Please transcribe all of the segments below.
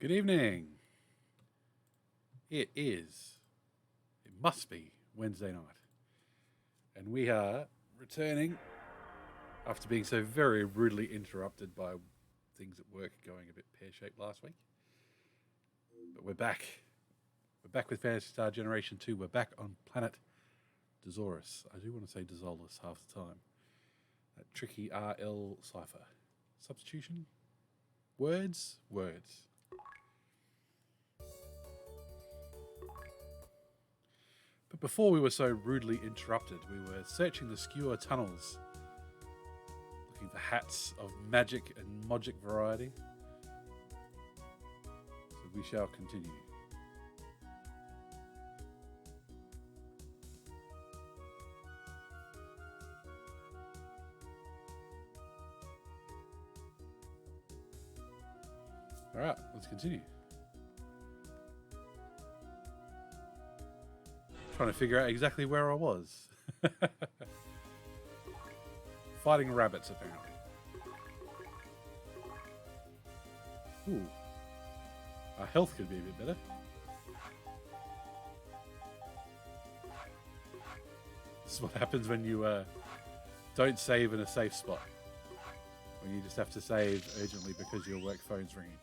Good evening. It must be Wednesday night. And we are returning after being so very rudely interrupted by things at work going a bit pear-shaped last week. But we're back. We're back with Phantasy Star Generation 2. We're back on planet Dezoris. I do want to say Dezolis half the time. That tricky RL cipher. Substitution? Words? Words. But before we were so rudely interrupted, we were searching the skewer tunnels, looking for hats of magic and mogic variety. So we shall continue. Alright, let's continue. Trying to figure out exactly where I was. Fighting rabbits, apparently. Ooh. Our health could be a bit better. This is what happens when you don't save in a safe spot. When you just have to save urgently because your work phone's ringing.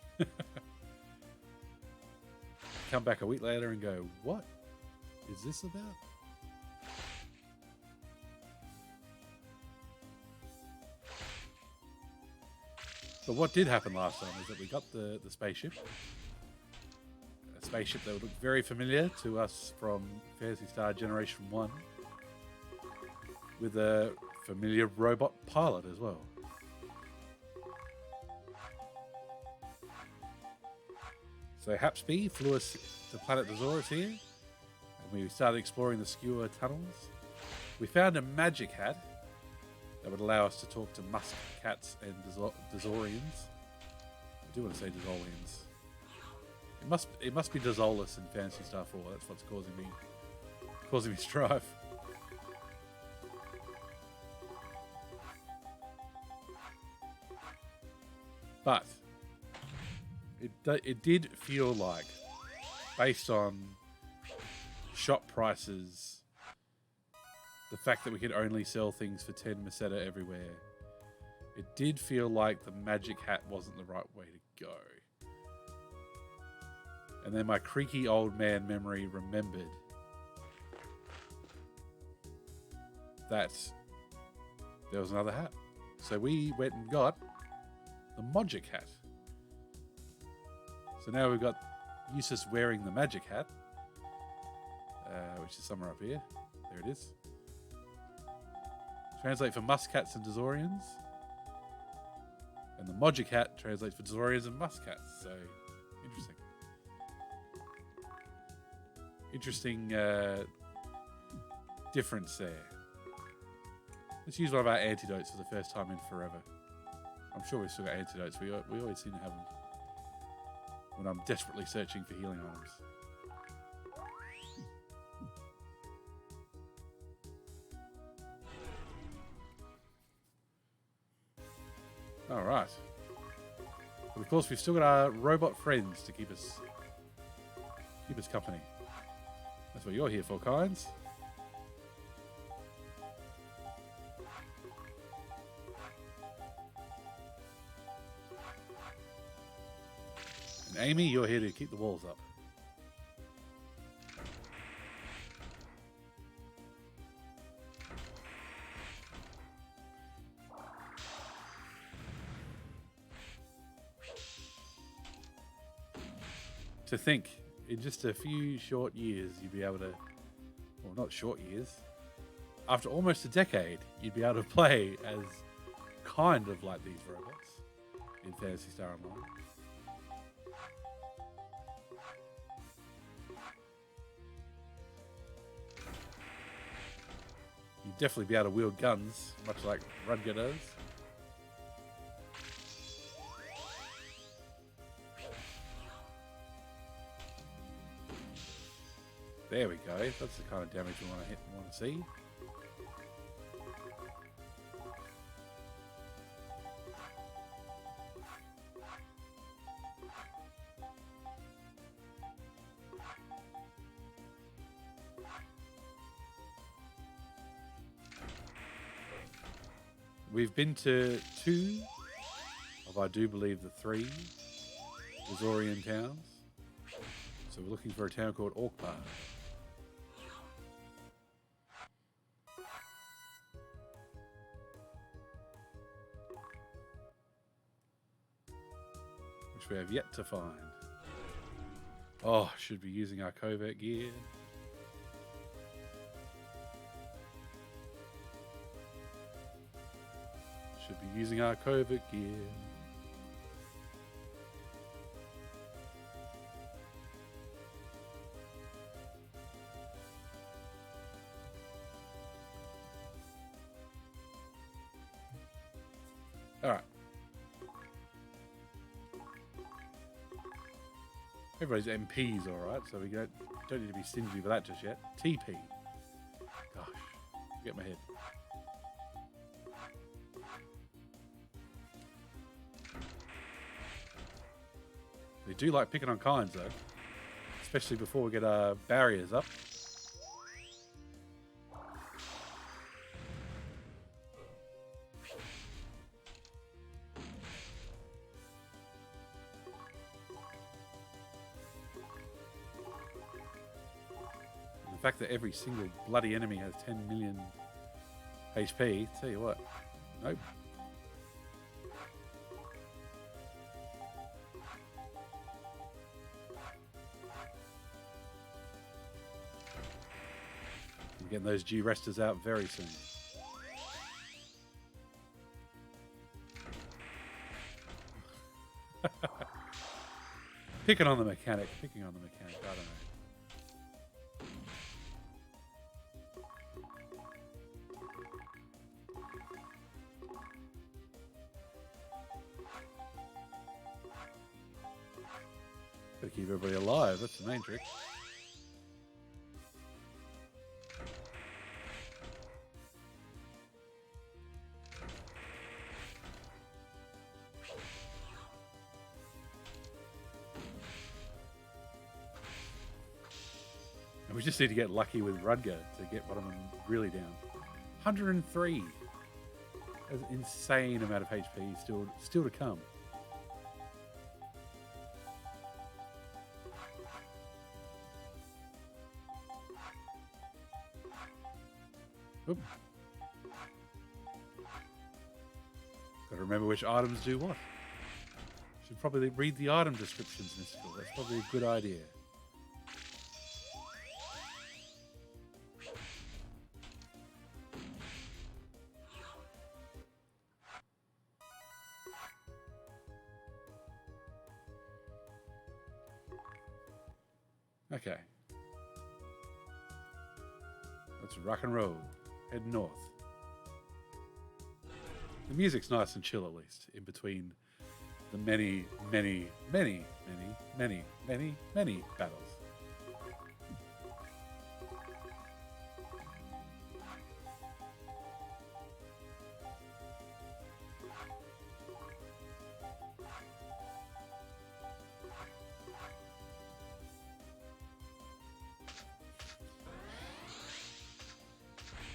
Come back a week later and go, what is this about? But what did happen last time is that we got the spaceship. A spaceship that would look very familiar to us from Phantasy Star Generation 1. With a familiar robot pilot as well. So Hapsby flew us to planet Dezoris here, and we started exploring the skewer tunnels. We found a magic hat that would allow us to talk to musk cats and Dezorians. I do want to say Dezorians. It must be Dezolis in Phantasy Star 4. That's what's causing me strife. But it did feel like, based on shop prices, the fact that we could only sell things for 10 Meseta everywhere, it did feel like the magic hat wasn't the right way to go. And then my creaky old man memory remembered that there was another hat. So we went and got the Mogic hat. So now we've got Eustace wearing the magic hat, which is somewhere up here. There it is. Translate for muskcats and Dezorians. And the Mogic hat translates for Dezorians and muskcats. So, interesting difference there. Let's use one of our antidotes for the first time in forever. I'm sure we've still got antidotes. We always seem to have them when I'm desperately searching for healing items. All right. But of course, we've still got our robot friends to keep us company. That's what you're here for, Kynes. And Amy, you're here to keep the walls up. To think, in just a few short years, you'd be able to, well, not short years, after almost a decade, you'd be able to play as kind of like these robots in Phantasy Star Online. You'd definitely be able to wield guns, much like Rudger does. There we go. That's the kind of damage we want to see. we've been to 2 of, I do believe, the 3 Dezorian towns. So we're looking for a town called Orkbar. Which we have yet to find. Oh, should be using our covert gear. Should be using our covert gear. All right. Everybody's MP's all right, so we don't need to be stingy with that just yet. TP. Gosh, get my head. They do like picking on kinds, though, especially before we get our barriers up. The fact that every single bloody enemy has 10 million HP, tell you what, nope. We're getting those G-Resters out very soon. Picking on the mechanic, I don't know. Gotta keep everybody alive, that's the main trick. And we just need to get lucky with Rudger to get one of them really down. 103! That's an insane amount of HP still to come. Oop. Gotta remember which items do what. Should probably read the item descriptions, Mystical. That's probably a good idea. Okay. Let's rock and roll. Head north. The music's nice and chill, at least, in between the many battles.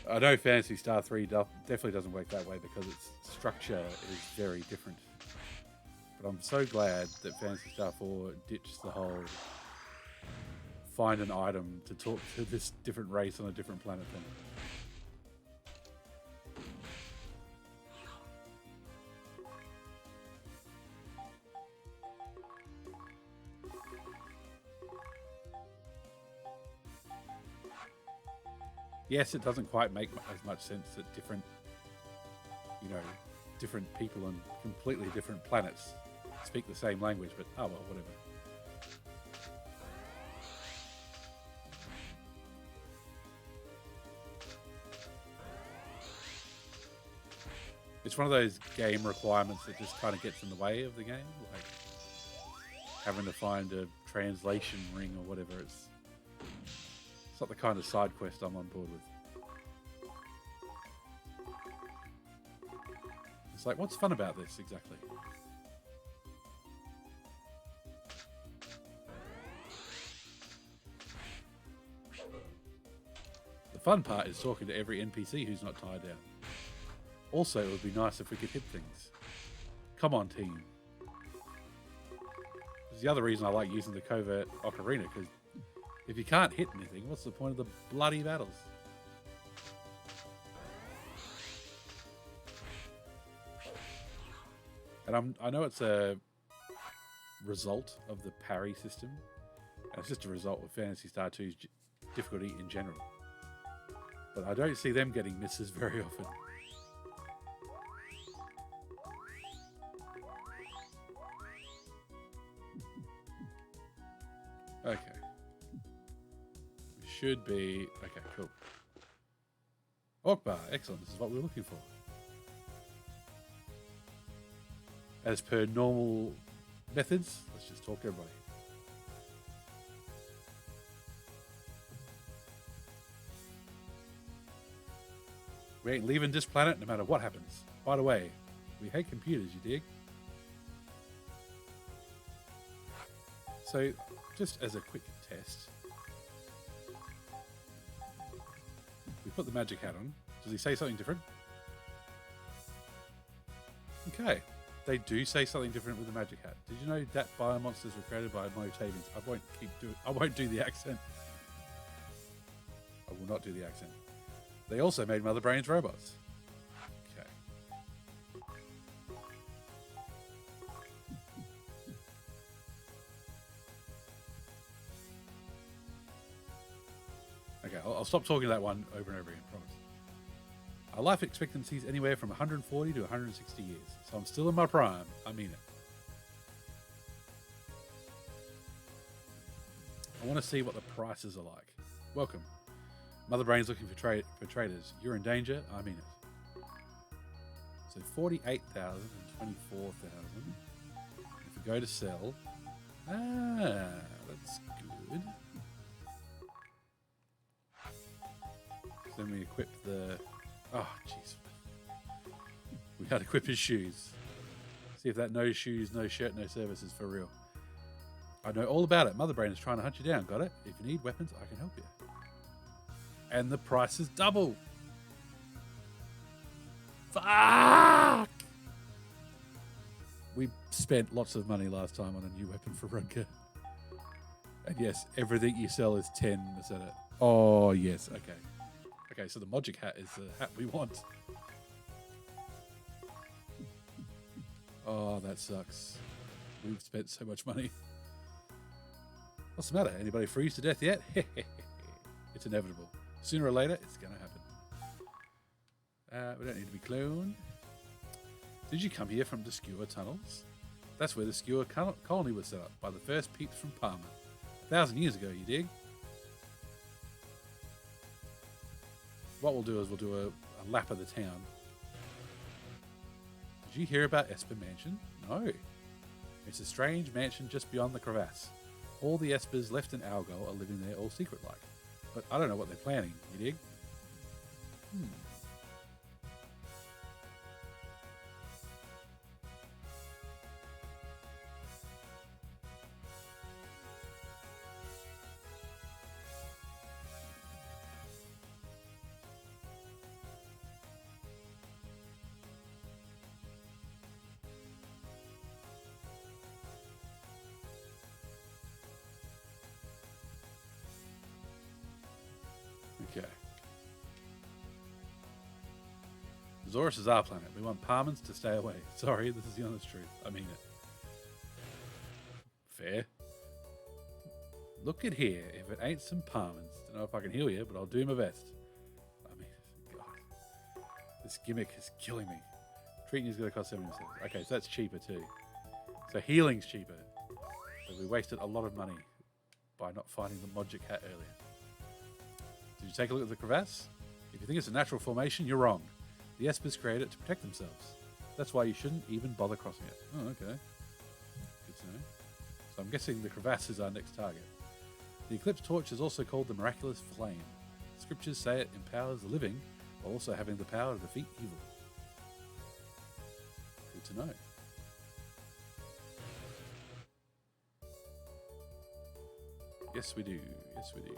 I know Phantasy Star 3 definitely doesn't work that way because its structure is very different. But I'm so glad that Phantasy Star 4 ditched the whole find an item to talk to this different race on a different planet thing. Yes, it doesn't quite make as much sense that different people on completely different planets speak the same language, but oh well, whatever. It's one of those game requirements that just kind of gets in the way of the game, like having to find a translation ring or whatever. It's not the kind of side quest I'm on board with. It's like, what's fun about this exactly? The fun part is talking to every NPC who's not tied down. Also, it would be nice if we could hit things. Come on, team. This is the other reason I like using the covert ocarina, because if you can't hit anything, what's the point of the bloody battles? And I know it's a result of the parry system, and it's just a result of Phantasy Star 2's difficulty in general. But I don't see them getting misses very often. Okay. We should be... Okay, cool. Orc bar, excellent. This is what we were looking for. As per normal methods, let's just talk to everybody. We ain't leaving this planet no matter what happens. By the way, we hate computers, you dig? So, just as a quick test, we put the magic hat on. Does he say something different? Okay. They do say something different with the magic hat. Did you know that biomonsters were created by Motavians? I won't do the accent. I will not do the accent. They also made Mother Brain's robots. Okay. Okay, I'll stop talking that one over and over again, promise. Our life expectancy is anywhere from 140 to 160 years, so I'm still in my prime. I mean it. I want to see what the prices are like. Welcome. Mother Brain's looking for traders. You're in danger. I mean it. So 48,000 and 24,000. If we go to sell, that's good. So then we equip the. Oh, jeez. We gotta equip his shoes. See if that no shoes, no shirt, no service is for real. I know all about it. Mother Brain is trying to hunt you down. Got it? If you need weapons, I can help you. And the price is double. Fuck! We spent lots of money last time on a new weapon for Runker. And yes, everything you sell is 10. Is that it? Oh, yes. Okay. Okay, so the Magic Hat is the hat we want. Oh, that sucks. We've spent so much money. What's the matter? Anybody freeze to death yet? It's inevitable. Sooner or later, it's going to happen. We don't need to be cloned. Did you come here from the Skewer tunnels? That's where the Skewer colony was set up by the first peeps from Palmer. 1,000 years ago, you dig? What we'll do is we'll do a lap of the town. Did you hear about Esper Mansion? No. It's a strange mansion just beyond the crevasse. All the Espers left in Algol are living there all secret-like. But I don't know what they're planning, you dig? Okay. Dezoris is our planet. We want Parmans to stay away. Sorry, this is the honest truth. I mean it. Fair. Look at here. If it ain't some Parmans. Don't know if I can heal you, but I'll do my best. I mean, God. This gimmick is killing me. Treating is going to cost 70 cents. Okay, so that's cheaper too. So healing's cheaper. But we wasted a lot of money by not finding the Magic Hat earlier. Did you take a look at the crevasse? If you think it's a natural formation, you're wrong. The Espers create it to protect themselves. That's why you shouldn't even bother crossing it. Oh, okay. Good to know. So I'm guessing the crevasse is our next target. The Eclipse Torch is also called the Miraculous Flame. Scriptures say it empowers the living, while also having the power to defeat evil. Good to know. Yes, we do. Yes, we do.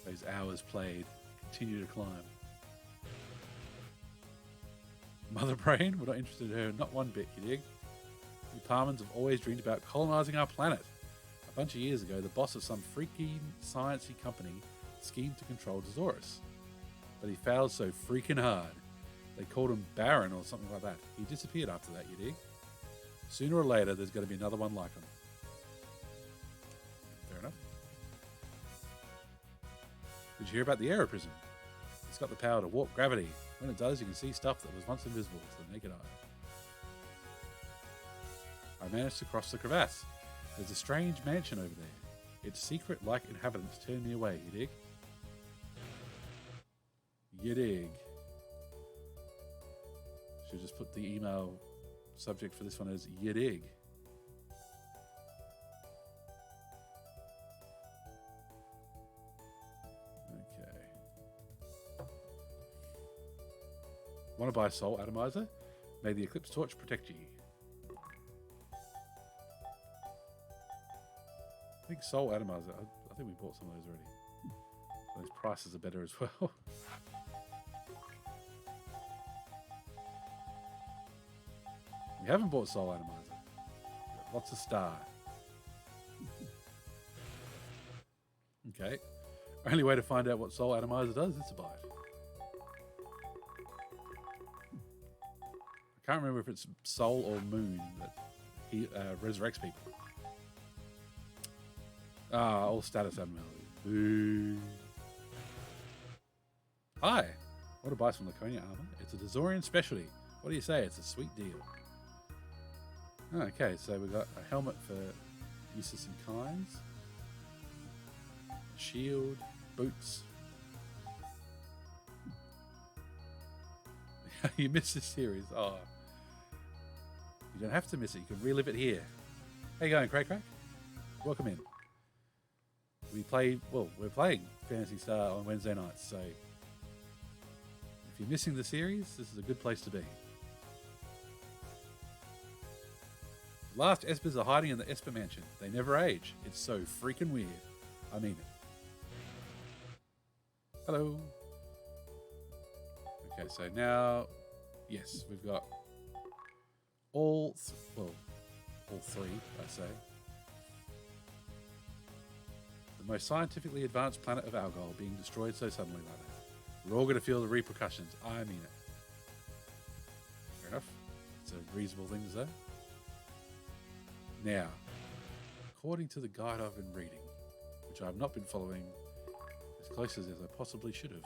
Those hours played continue to climb. Mother Brain, we're not interested in her, not one bit, you dig? We Parmans have always dreamed about colonizing our planet. A bunch of years ago, the boss of some freaking sciencey company schemed to control Dezoris. But he failed so freaking hard. They called him Baron or something like that. He disappeared after that, you dig? Sooner or later, there's going to be another one like him. Fair enough. Did you hear about the Aero Prism? It's got the power to warp gravity. When it does, you can see stuff that was once invisible to the naked eye. I managed to cross the crevasse. There's a strange mansion over there. Its secret-like inhabitants turn me away, you dig? You dig. Should just put the email subject for this one as you dig. Okay. Want to buy a soul atomizer? May the Eclipse Torch protect you. I think soul atomizer. I think we bought some of those already. Those prices are better as well. We haven't bought soul atomizer. Lots of star. Okay. Only way to find out what soul atomizer does is to buy it. I can't remember if it's soul or moon that he resurrects people. Ah, all status abnormalities. Boo. Hi. What a buy from Laconia armor. It's a Dezorian specialty. What do you say? It's a sweet deal. Okay, so we've got a helmet for uses and kinds. Shield, boots. You missed this series. Oh. You don't have to miss it. You can relive it here. How you going, Craig? Welcome in. We're playing Phantasy Star on Wednesday nights, so if you're missing the series, this is a good place to be. The last Espers are hiding in the Esper Mansion. They never age. It's so freaking weird. I mean it. Hello. Okay, so now, yes, we've got all three, I say. The most scientifically advanced planet of Algol being destroyed so suddenly like that. We're all going to feel the repercussions. I mean it. Fair enough. It's a reasonable thing to say. Now, according to the guide I've been reading, which I've not been following as close as I possibly should have.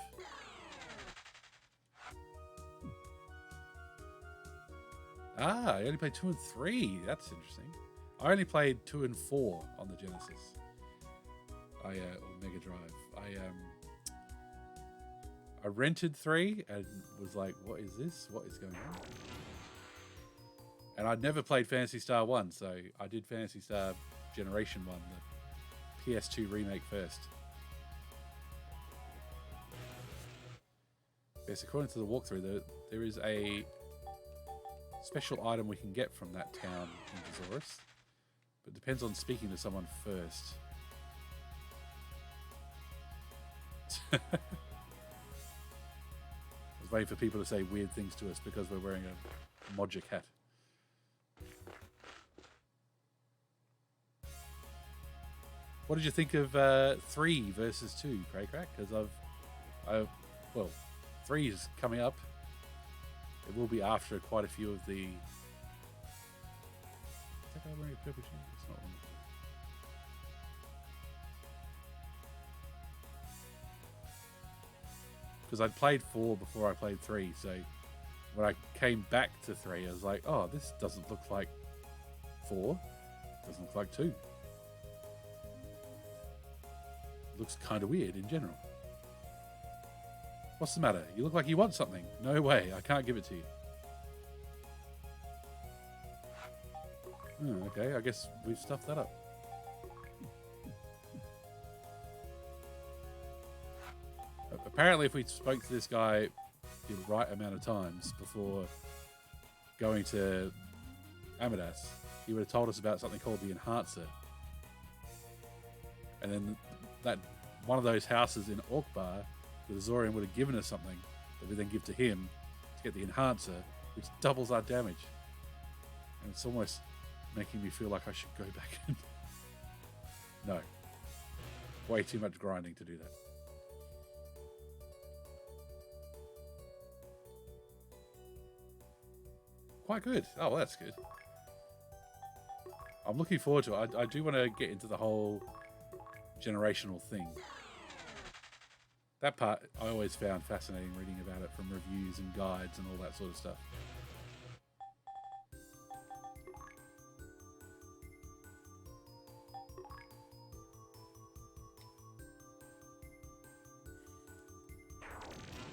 Ah, I only played 2 and 3. That's interesting. I only played 2 and 4 on the Genesis. Or Mega Drive. I rented 3 and was like, what is this? What is going on? And I'd never played Phantasy Star 1, so I did Phantasy Star Generation 1, the PS2 remake first. Yes, according to the walkthrough, there is a special item we can get from that town in Dezoris, but it depends on speaking to someone first. I was waiting for people to say weird things to us because we're wearing a Mogic hat. What did you think of 3 versus 2, Craig? Because 3 is coming up. It will be after quite a few of the. Is that guy wearing a purple shirt? It's not one. Because I'd played 4 before I played 3, so when I came back to 3, I was like, oh, this doesn't look like 4. Doesn't look like 2. It looks kind of weird in general. What's the matter? You look like you want something. No way, I can't give it to you. Oh, okay, I guess we've stuffed that up. Apparently, if we spoke to this guy the right amount of times before going to Amadas, he would have told us about something called the Enhancer. And then that one of those houses in Orkbar the Dezorian would have given us something that we then give to him to get the enhancer, which doubles our damage. And it's almost making me feel like I should go back and... No. Way too much grinding to do that. Quite good. Oh, well, that's good. I'm looking forward to it. I do want to get into the whole generational thing. That part I always found fascinating, reading about it from reviews and guides and all that sort of stuff.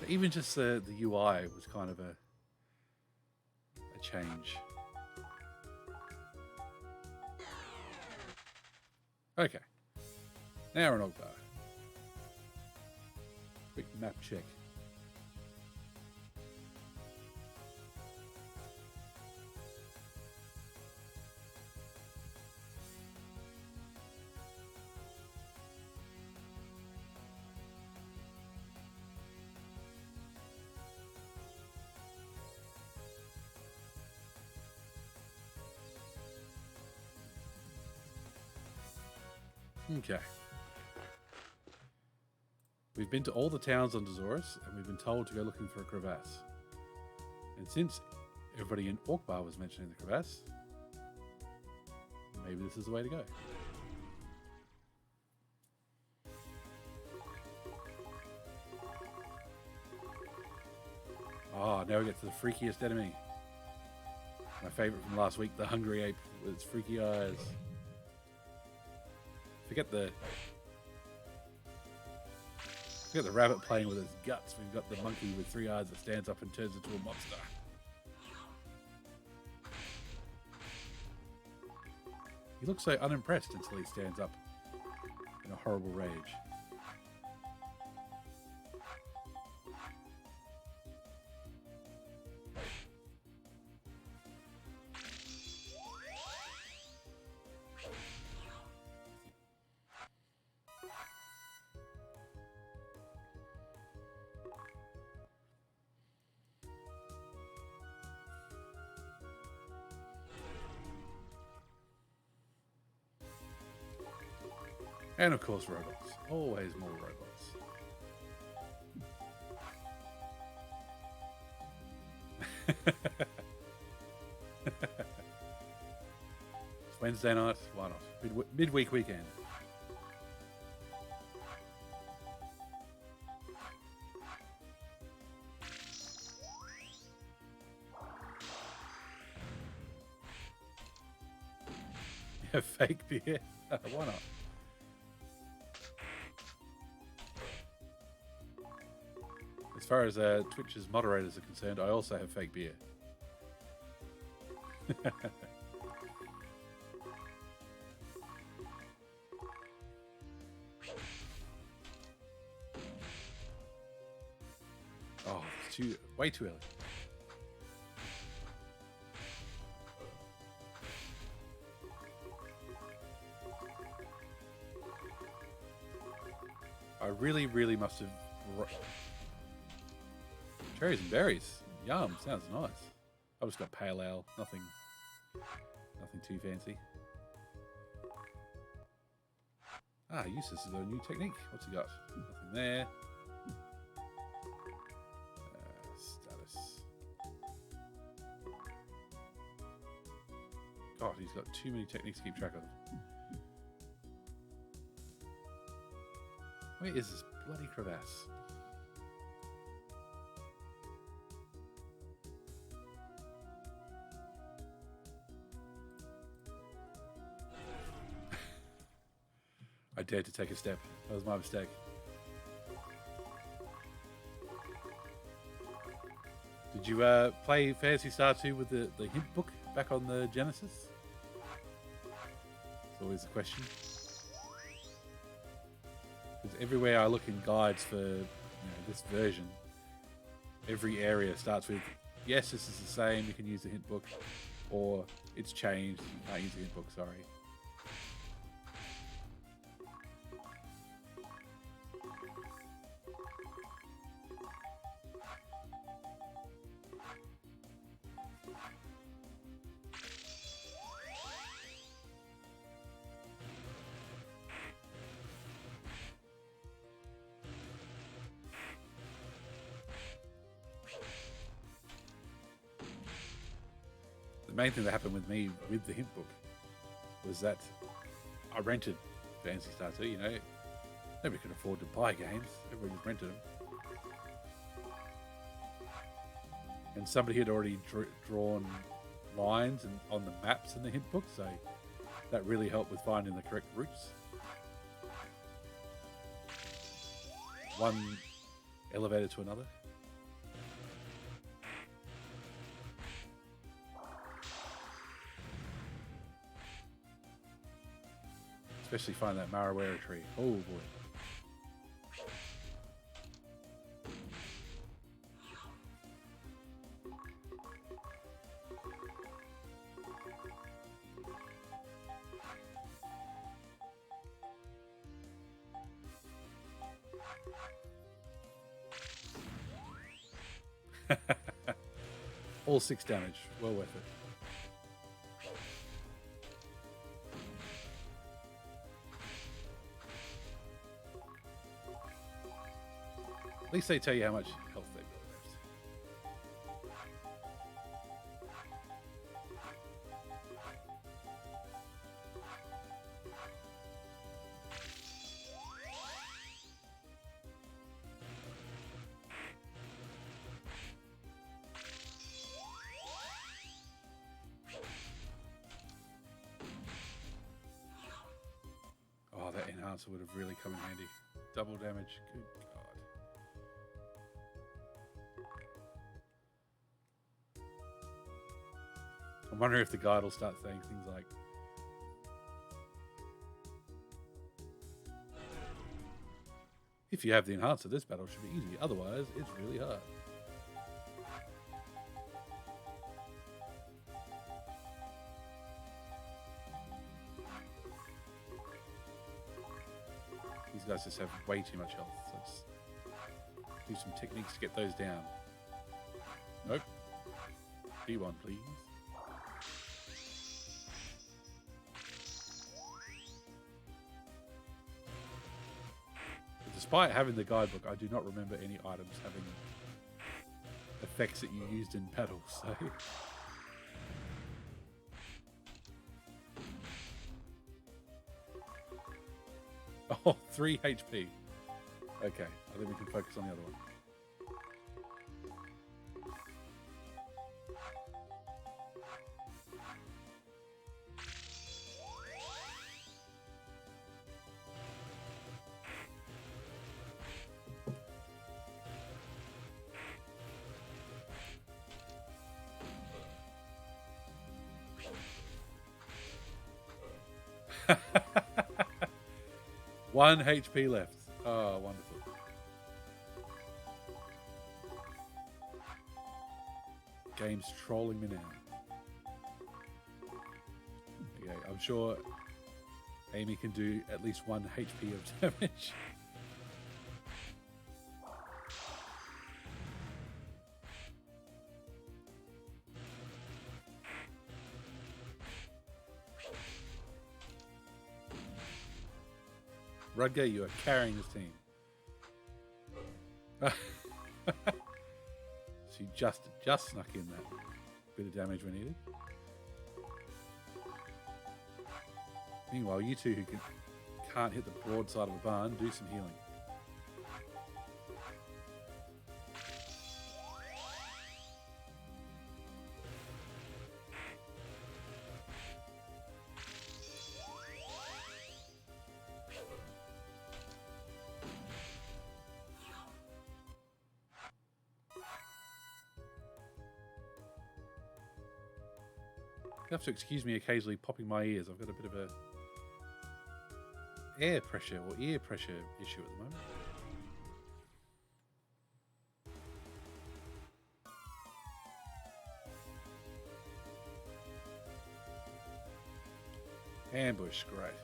But even just the UI was kind of a change. Okay. Now we're in Ogbar. Quick map check. Okay. We've been to all the towns on Dezoris, and we've been told to go looking for a crevasse. And since everybody in Ogbar was mentioning the crevasse, maybe this is the way to go. Oh, now we get to the freakiest enemy. My favourite from last week, the hungry ape with its freaky eyes. Forget the rabbit playing with its guts. We've got the monkey with 3 eyes that stands up and turns into a monster. He looks so unimpressed until he stands up in a horrible rage. And of course robots. Always more robots. It's Wednesday night, why not? Midweek weekend. Yeah, fake beer. Why not? As far as Twitch's moderators are concerned, I also have fake beer. Oh, it's way too early. I really must have... Cherries and berries. Yum, sounds nice. I've just got pale ale, nothing too fancy. Ah, Eustace has got a new technique. What's he got? Nothing there. Status. God, he's got too many techniques to keep track of. Where is this bloody crevasse? I dared to take a step. That was my mistake. Did you play Phantasy Star 2 with the hint book back on the Genesis? It's always the question. Because everywhere I look in guides for this version, every area starts with, yes, this is the same, you can use the hint book, or it's changed, you can't use the hint book, sorry. main thing that happened with me with the hint book was that I rented Phantasy Star 2, you know. Nobody could afford to buy games. Everybody just rented them. And somebody had already drawn lines on the maps in the hint book, so that really helped with finding the correct routes. One elevator to another. Especially find that Marawera tree. Oh boy. All 6 damage. Well worth it. At least they tell you how much health they've got left. Oh, that enhancer would have really come in handy. Double damage. Good God. I'm wondering if the guide will start saying things like, if you have the enhancer, this battle should be easy. Otherwise, it's really hard. These guys just have way too much health. So let's do some techniques to get those down. Nope. B1, please. Despite having the guidebook, I do not remember any items having effects that you used in battle, so... Oh, 3 HP. Okay, I think we can focus on the other one. One HP left. Oh, wonderful. Game's trolling me now. Okay, I'm sure Amy can do at least 1 HP of damage. Rudger, you are carrying this team. She just snuck in that bit of damage we needed. Meanwhile, you two who can't hit the broadside of a barn, do some healing. You have to excuse me occasionally popping my ears. I've got a bit of a air pressure or ear pressure issue at the moment. Ambush, great.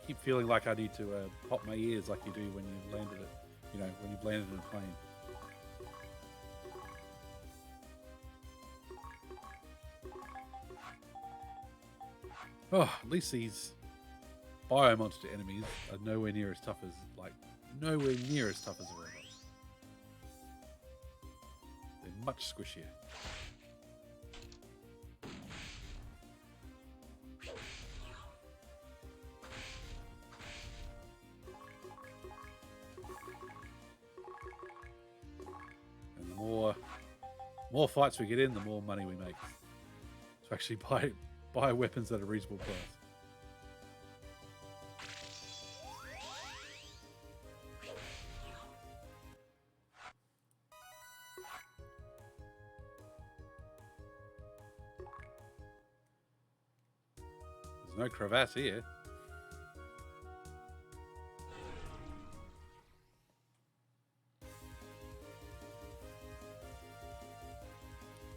Keep feeling like I need to pop my ears like you do when you've landed it. You know, when you've landed in a plane. Oh, at least these biomonster enemies are nowhere near as tough as, the robots. much squishier. And the more fights we get in, the more money we make. So actually buy weapons at a reasonable price. There's no crevasse here.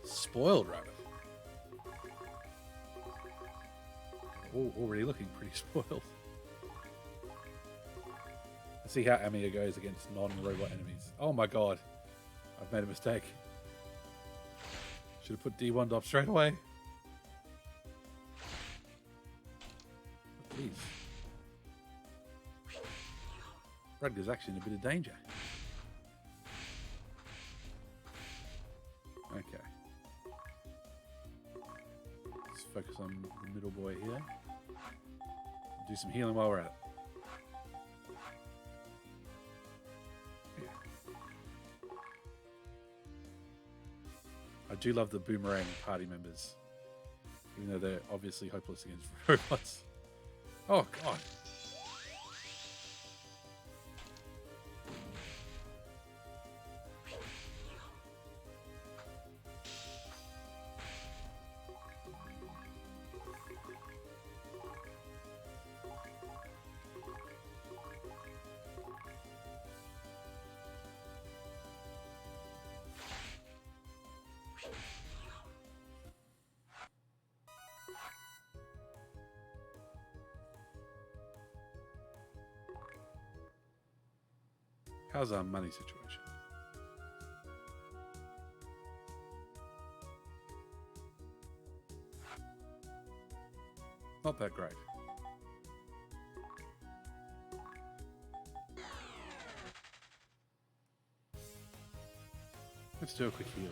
Spoiled rabbit. Oh, already looking pretty spoiled. Let's see how Amiya goes against non-robot enemies. Oh my god. I've made a mistake. Should have put D1 up straight away. Jeez. Rudger's actually in a bit of danger. Okay. Let's focus on the middle boy here. Do some healing while we're at it. I do love the boomerang party members, even though they're obviously hopeless against robots. Oh god. How's our money situation? Not that great. Let's do a quick heal.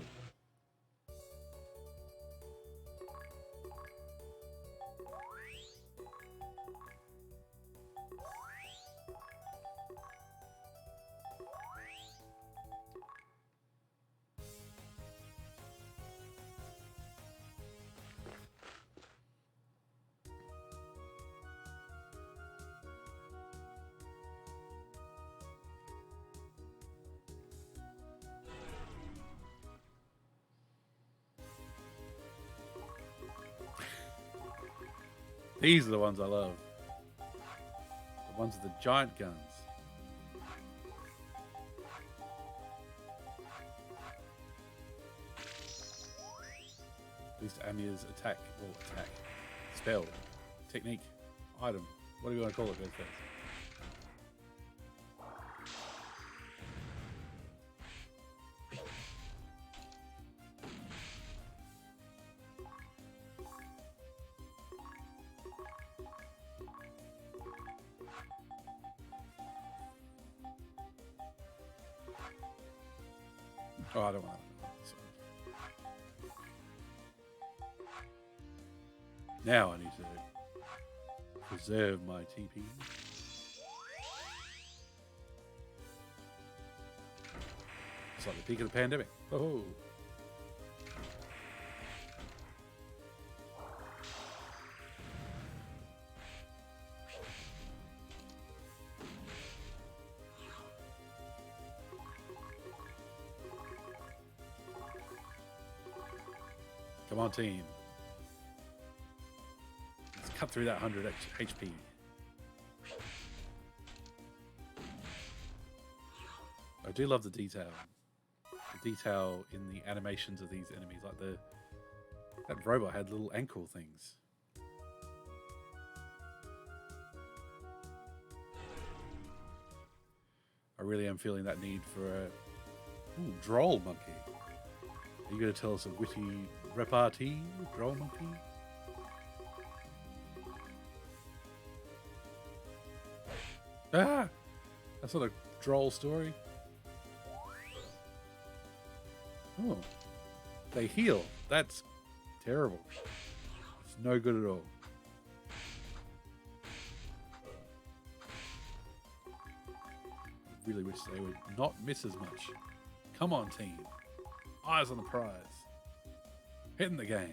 These are the ones I love. The ones with the giant guns. At least Amiya's attack, spell, technique, item, what do you want to call it, goes first. Oh, I don't want to. Now I need to preserve my TP. It's like the peak of the pandemic. Oh. Come on, team. Let's cut through that 100 HP. I do love the detail. The detail in the animations of these enemies. Like that robot had little ankle things. I really am feeling that need for a droll monkey. Are you going to tell us a witty repartee, droll monkey? Ah! That's not a droll story. Oh, they heal. That's terrible. It's no good at all. I really wish they would not miss as much. Come on, team. Eyes on the prize. Hitting the game.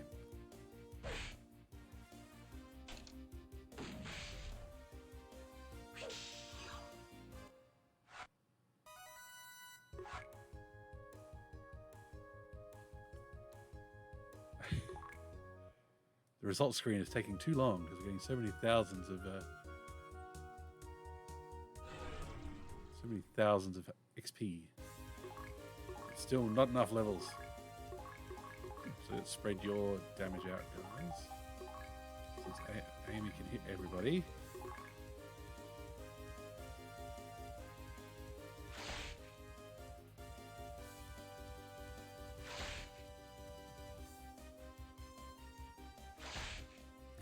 The results screen is taking too long because we're getting so many thousands of XP. Still not enough levels. So let's spread your damage out, guys. Since Amy can hit everybody.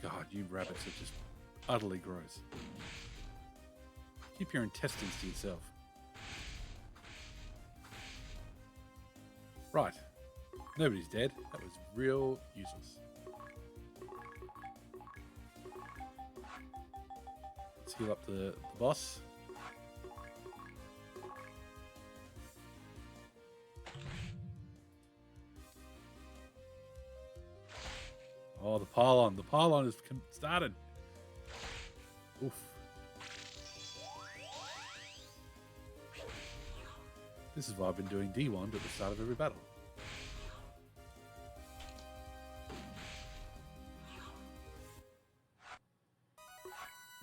God, you rabbits are just utterly gross. Keep your intestines to yourself. Right. Nobody's dead. That was real useless. Let's heal up the boss. Oh, the pylon. The pylon has started. Oof. This is why I've been doing D1 at the start of every battle.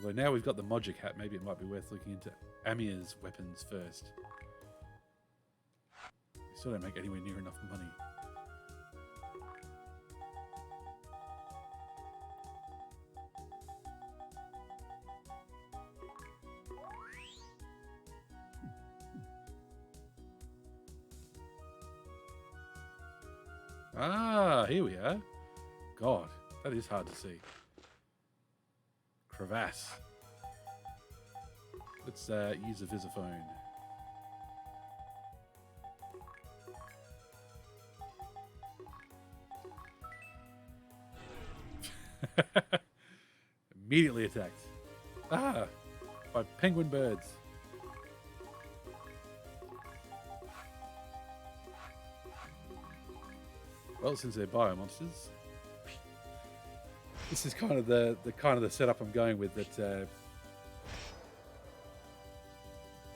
Although now we've got the Magic Hat, maybe it might be worth looking into Amia's weapons first. We still don't make anywhere near enough money. Ah, here we are. God, that is hard to see. Crevasse. Let's use a visiphone. Immediately attacked. Ah, by penguin birds. Well, since they're biomonsters, this is kind of the setup I'm going with. That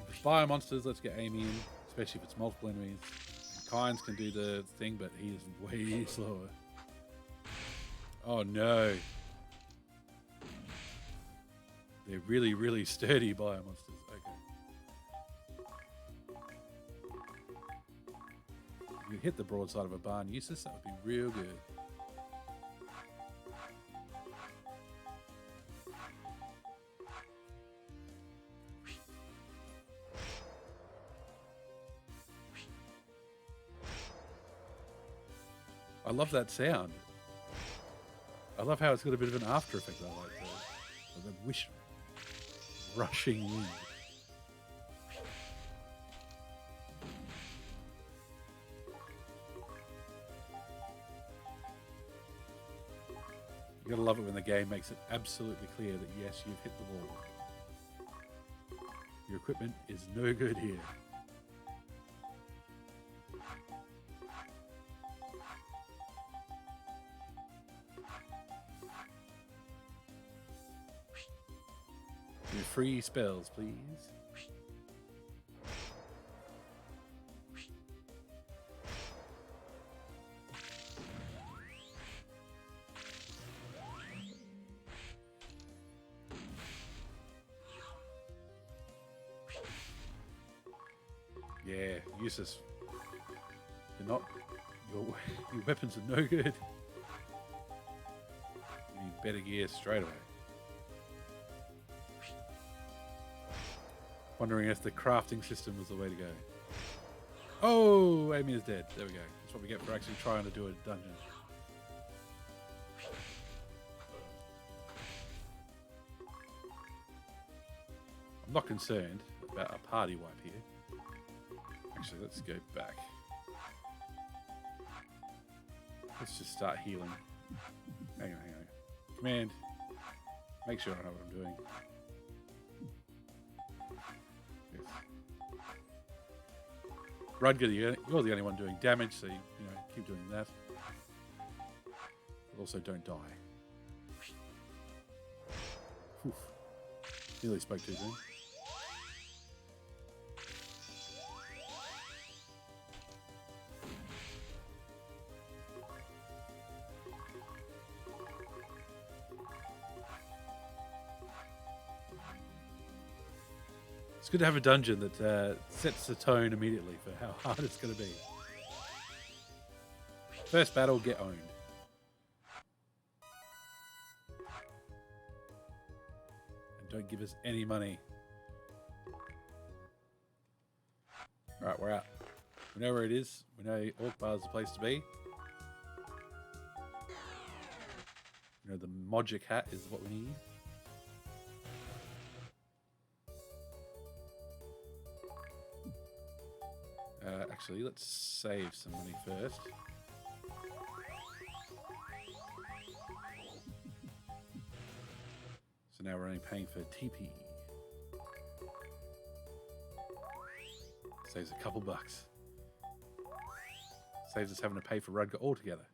with biomonsters, let's get Amy in, especially if it's multiple enemies. Kynes can do the thing, but he is way slower. Oh no! They're really, really sturdy biomonsters. Okay. If you hit the broadside of a barn useless, that would be real good. I love that sound. I love how it's got a bit of an after effect. I like the wish rushing wind. You gotta love it when the game makes it absolutely clear that yes, you've hit the wall. Your equipment is no good here. Your free spells, please. Yeah, useless. You're not. Your weapons are no good. You need better gear straight away. Wondering if the crafting system was the way to go. Oh, Amy is dead. There we go. That's what we get for actually trying to do a dungeon. I'm not concerned about a party wipe here. Actually, let's go back. Let's just start healing. Hang on. Command. Make sure I know what I'm doing. Yes. Rudger, you're the only one doing damage, so keep doing that. But also don't die. Oof. Nearly spoke too soon. It's good to have a dungeon that sets the tone immediately for how hard it's going to be. First battle, get owned. And don't give us any money. Alright, we're out. We know where it is. We know Orc Bar's the place to be. We know the Mogic hat is what we need. Actually, let's save some money first. So now we're only paying for TP. Saves a couple bucks. Saves us having to pay for Rudger altogether.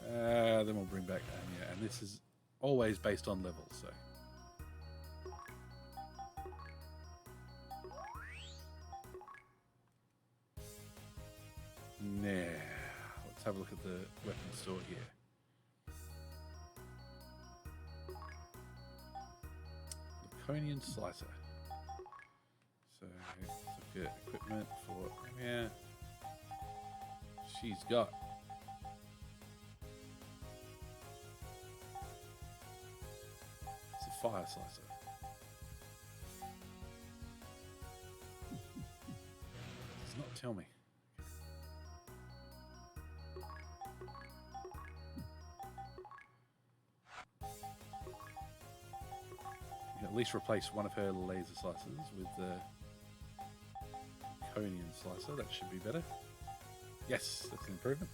Then we'll bring back Anya, and this is always based on levels, so. Now, let's have a look at the weapon store here. Laconian Slicer. So, let's look at equipment for Anya. She's got fire slicer. Does not tell me. You can at least replace one of her laser slicers with the Conian slicer. That should be better. Yes, that's an improvement.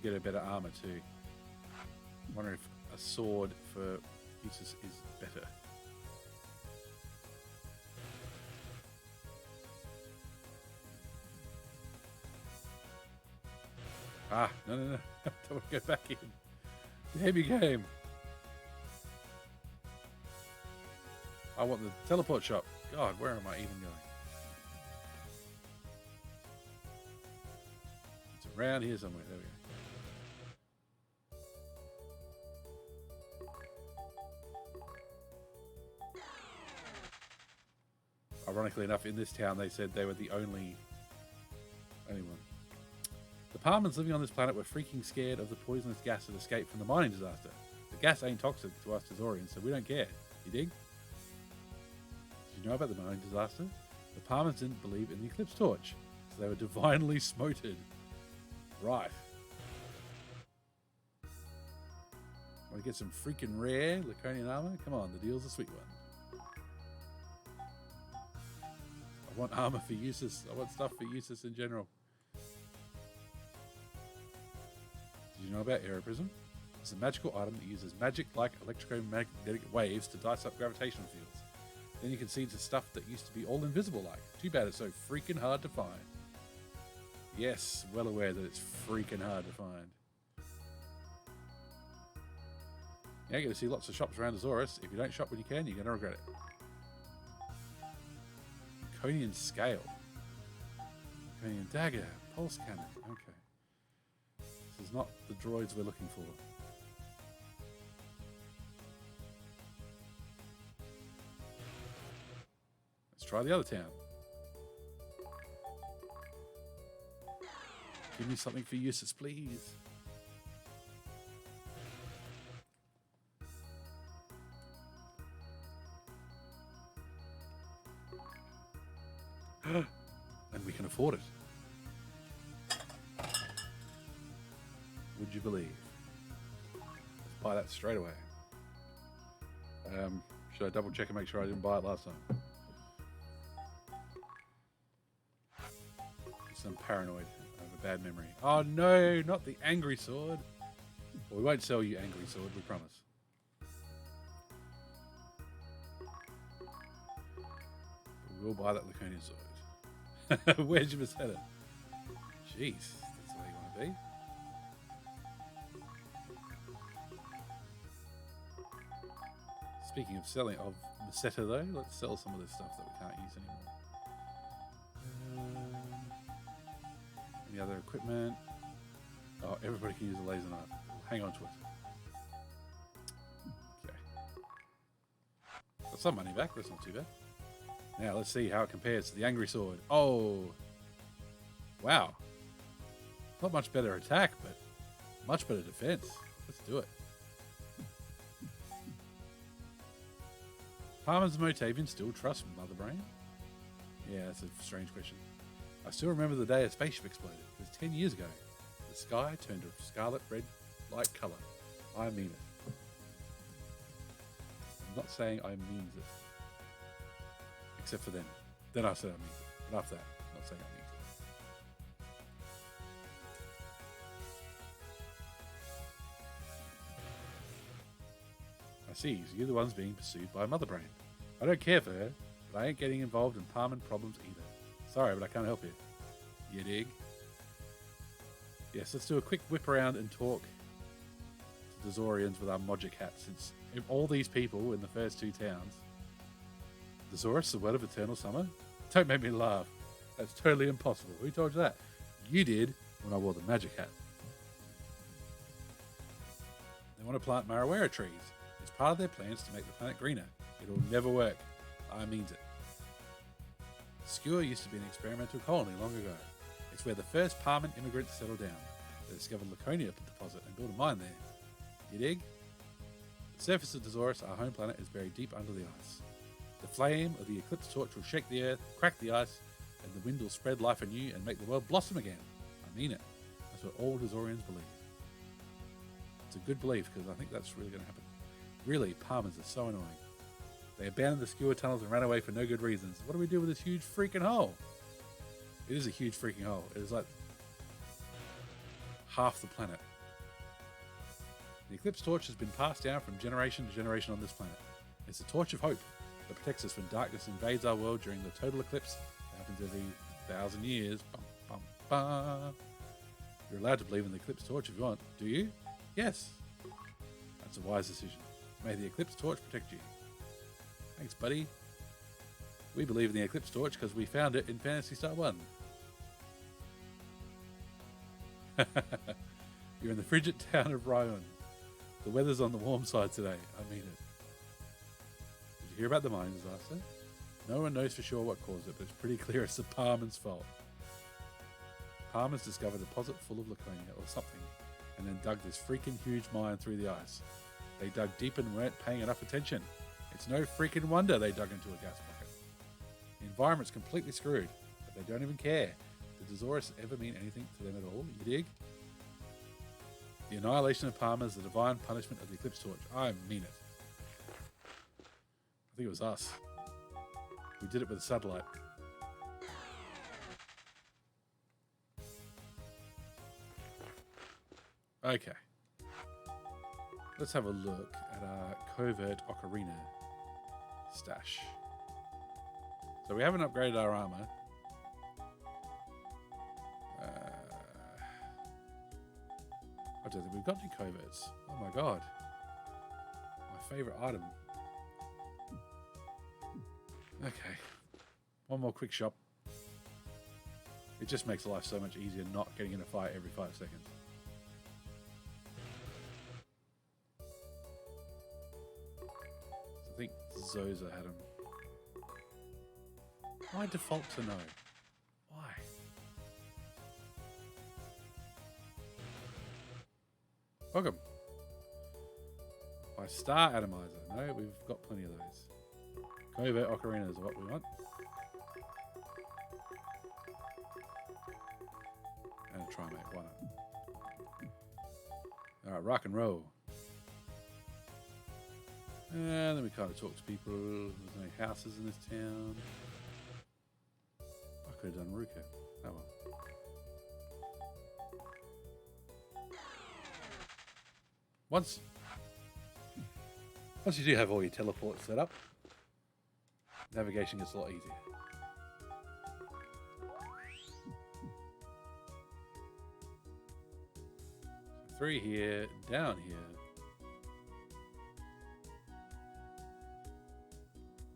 Get a better armor too. I wonder if a sword for Eustace is better. No. Don't go back in. Heavy game. I want the teleport shop. God, where am I even going? It's around here somewhere. There we go. Ironically enough, in this town, they said they were the only one. The Parmans living on this planet were freaking scared of the poisonous gas that escaped from the mining disaster. The gas ain't toxic to us Dezorians, so we don't care. You dig? Did you know about the mining disaster? The Parmans didn't believe in the Eclipse Torch, so they were divinely smoted. Right. Want to get some freaking rare Laconian armor? Come on, the deal's a sweet one. I want armor for Eustace. I want stuff for Eustace in general. Did you know about Aeroprism? It's a magical item that uses magic-like electromagnetic waves to dice up gravitational fields. Then you can see the stuff that used to be all invisible-like. Too bad it's so freaking hard to find. Yes, well aware that it's freaking hard to find. Yeah, you're going to see lots of shops around Dezoris. If you don't shop when you can, you're going to regret it. Conian scale. Conian dagger. Pulse cannon. Okay. This is not the droids we're looking for. Let's try the other town. Give me something for Eustace, please. And we can afford it. Would you believe? Let's buy that straight away. Should I double check and make sure I didn't buy it last time? Just I'm paranoid. I have a bad memory. Oh no, not the angry sword. Well, we won't sell you angry sword, we promise. But we will buy that Laconian sword. Where'd you miss it? Jeez, that's where you want to be. Speaking of selling, of Meseta though, let's sell some of this stuff that we can't use anymore. Any other equipment? Oh, everybody can use a laser knife. Hang on to it. Okay. Got some money back, that's not too bad. Now let's see how it compares to the angry sword. Oh! Wow. Not much better attack, but much better defense. Let's do it. Palmer's Motavian still trust Mother Brain? Yeah, that's a strange question. I still remember the day a spaceship exploded. It was 10 years ago. The sky turned a scarlet red light colour. I mean it. I'm not saying I means it. Except for then. Then I said I means it. But after that, I'm not saying I means it. I see, so you're the ones being pursued by Mother Brain. I don't care for her, but I ain't getting involved in Parman problems either. Sorry, but I can't help you. You dig? Yes, let's do a quick whip around and talk to Dezorians with our Mogic hat, since all these people in the first two towns. Dezoris, the word of eternal summer? Don't make me laugh. That's totally impossible. Who told you that? You did when I wore the magic hat. They want to plant Marawera trees. It's part of their plans to make the planet greener. It'll never work. I means it. Skewer used to be an experimental colony long ago. It's where the first Parman immigrants settled down. They discovered Laconia deposit and built a mine there. You dig? The surface of Dezoris, our home planet, is buried deep under the ice. The flame of the eclipse torch will shake the earth, crack the ice, and the wind will spread life anew and make the world blossom again. I mean it. That's what all Dezorians believe. It's a good belief, because I think that's really going to happen. Really, Parmans are so annoying. They abandoned the skewer tunnels and ran away for no good reasons. What do we do with this huge freaking hole? It is a huge freaking hole. It is like half the planet. The eclipse torch has been passed down from generation to generation on this planet. It's a torch of hope that protects us when darkness invades our world during the total eclipse that happens every 1,000 years. Bum, bum, bum. You're allowed to believe in the eclipse torch if you want. Do you? Yes. That's a wise decision. May the eclipse torch protect you. Thanks, buddy. We believe in the eclipse torch because we found it in Phantasy Star 1. You're in the frigid town of Ryan. The weather's on the warm side today. I mean it. Did you hear about the mine disaster? No one knows for sure what caused it, but it's pretty clear it's the Parman's fault. Parmans discovered a deposit full of Laconia or something, and then dug this freaking huge mine through the ice. They dug deep and weren't paying enough attention. It's no freaking wonder they dug into a gas pocket. The environment's completely screwed, but they don't even care. Did Dezoris ever mean anything to them at all? You dig? The annihilation of Parma is the divine punishment of the eclipse torch. I mean it. I think it was us. We did it with a satellite. Okay. Let's have a look at our covert ocarina stash. So we haven't upgraded our armor. I don't think we've got any coverts. Oh my god. My favorite item. Okay. One more quick shop. It just makes life so much easier not getting in a fight every 5 seconds. I think Zoza had him. Why default to no? Why? Welcome. By Star Atomizer. No, we've got plenty of those. Covert Ocarina is what we want. And a Trimate, why not? Alright, rock and roll. And then we kind of talk to people. There's no houses in this town. I could have done Ruka. Oh well. Once you do have all your teleports set up, navigation gets a lot easier. So 3 here, down here,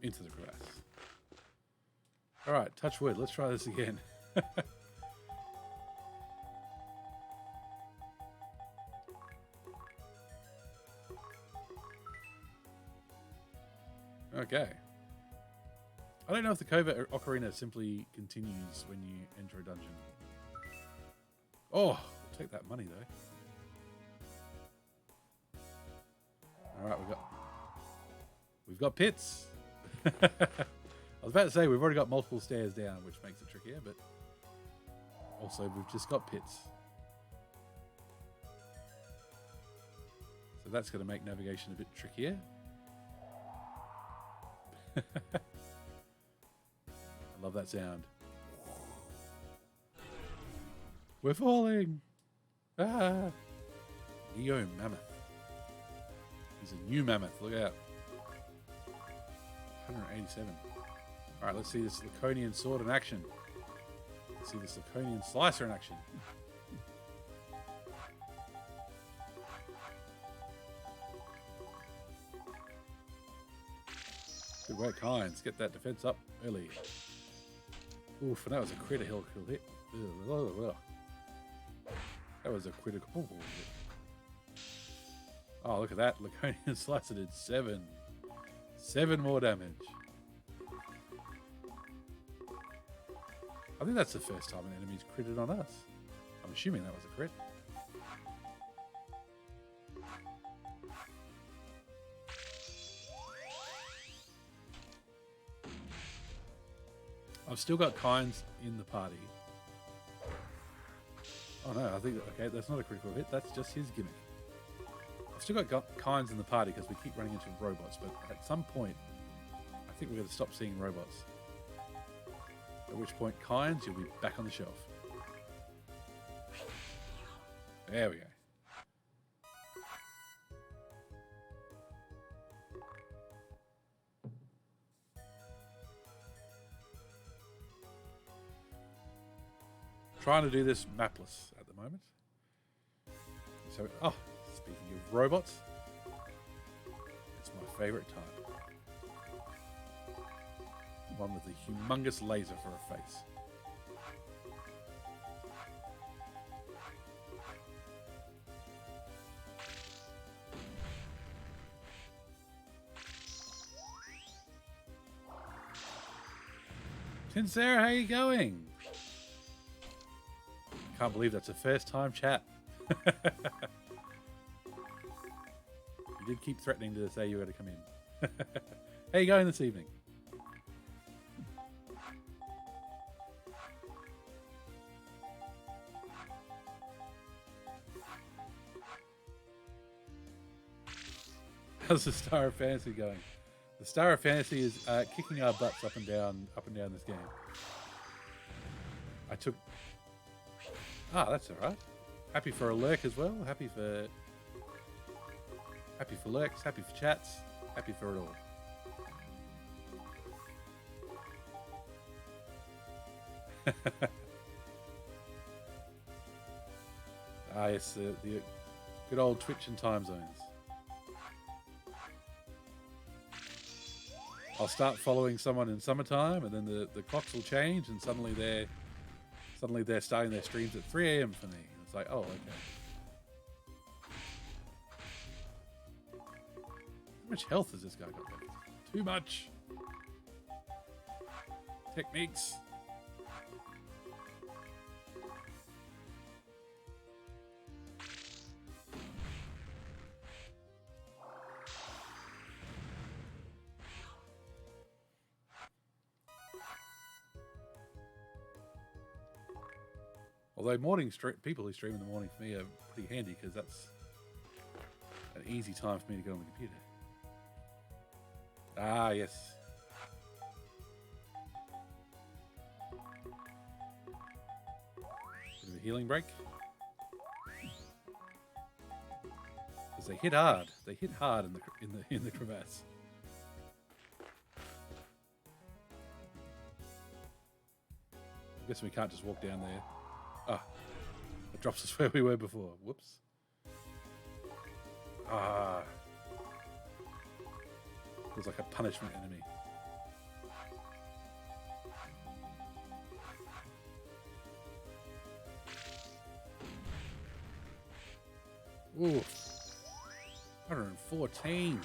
into the grass. All right, touch wood. Let's try this again. Okay. I don't know if the covert ocarina simply continues when you enter a dungeon. Oh, we'll take that money though. All right, we've got pits. I was about to say we've already got multiple stairs down, which makes it trickier, but also we've just got pits. So that's going to make navigation a bit trickier. I love that sound. We're falling. Ah. Neo Mammoth. He's a new mammoth. Look out. 187. All right, let's see this Laconian sword in action. Let's see this Laconian slicer in action. Good work, Hines. Get that defense up early. Oof, and that was a critical hit. That was a critical hit. Oh, look at that. Laconian Slicer did 7. 7 more damage. I think that's the first time an enemy's critted on us. I'm assuming that was a crit. I've still got Kynes in the party. Oh no, I think, okay, that's not a critical hit, that's just his gimmick. I've still got Kynes in the party because we keep running into robots, but at some point, I think we're going to stop seeing robots. At which point, Kynes, you'll be back on the shelf. There we go. Trying to do this mapless at the moment. So, oh, speaking of robots, it's my favorite type. One with a humongous laser for a face. Tinsara, how you going? Can't believe that's a first time chat. You did keep threatening to say you were to come in. How you going this evening? How's the Star of Fantasy going? The Star of Fantasy is kicking our butts up and down this game. I took... Ah, that's all right. Happy for a lurk as well. Happy for lurks. Happy for chats. Happy for it all. Ah, yes, the good old Twitch and time zones. I'll start following someone in summertime, and then the clocks will change, and suddenly they're starting their streams at 3 a.m. for me. It's like, oh, okay. How much health has this guy got left? Too much. Techniques. Although people who stream in the morning for me are pretty handy because that's an easy time for me to go on the computer. Ah, yes. Bit of a healing break. Because they hit hard. They hit hard in the crevasse. I guess we can't just walk down there. Ah, it drops us where we were before. Whoops. Ah. Feels like a punishment enemy. Ooh. 114.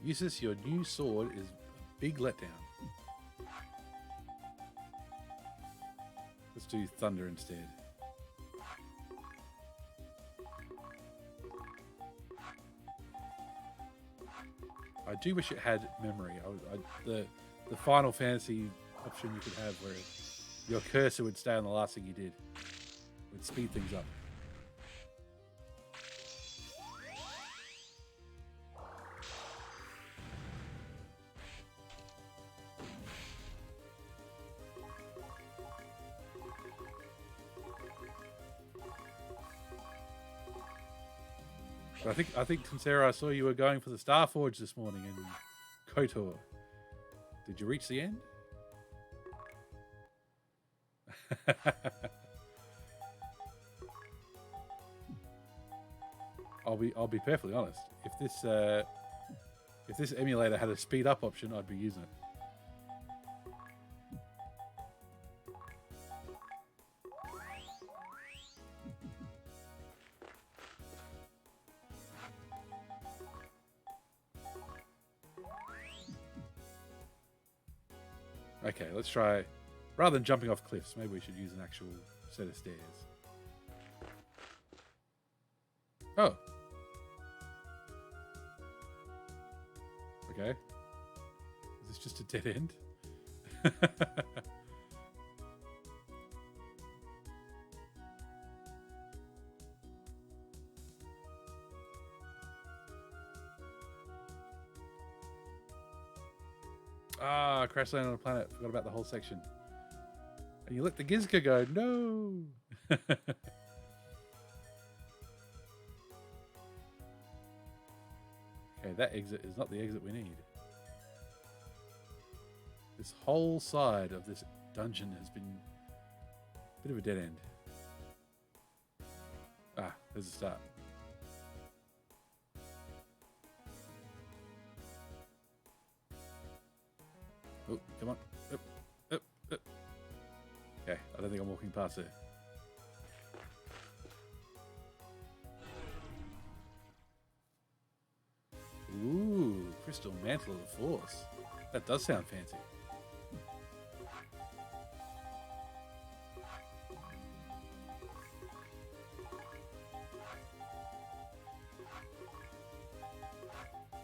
Uses your new sword is a big letdown. Let's do thunder instead. I do wish it had memory. The Final Fantasy option you could have where your cursor would stay on the last thing you did. It would speed things up. But I think Sincera, I saw you were going for the Starforge this morning in KOTOR. Did you reach the end? I'll be perfectly honest. If this emulator had a speed up option, I'd be using it. Okay, let's try. Rather than jumping off cliffs, maybe we should use an actual set of stairs. Oh. Okay. Is this just a dead end? Ah, crash landed on a planet. Forgot about the whole section. And you let the Gizka go. No. Okay, that exit is not the exit we need. This whole side of this dungeon has been a bit of a dead end. Ah, there's a start. Oh, come on. Up, up, up. Okay, I don't think I'm walking past it. Ooh, Crystal Mantle of the Force. That does sound fancy.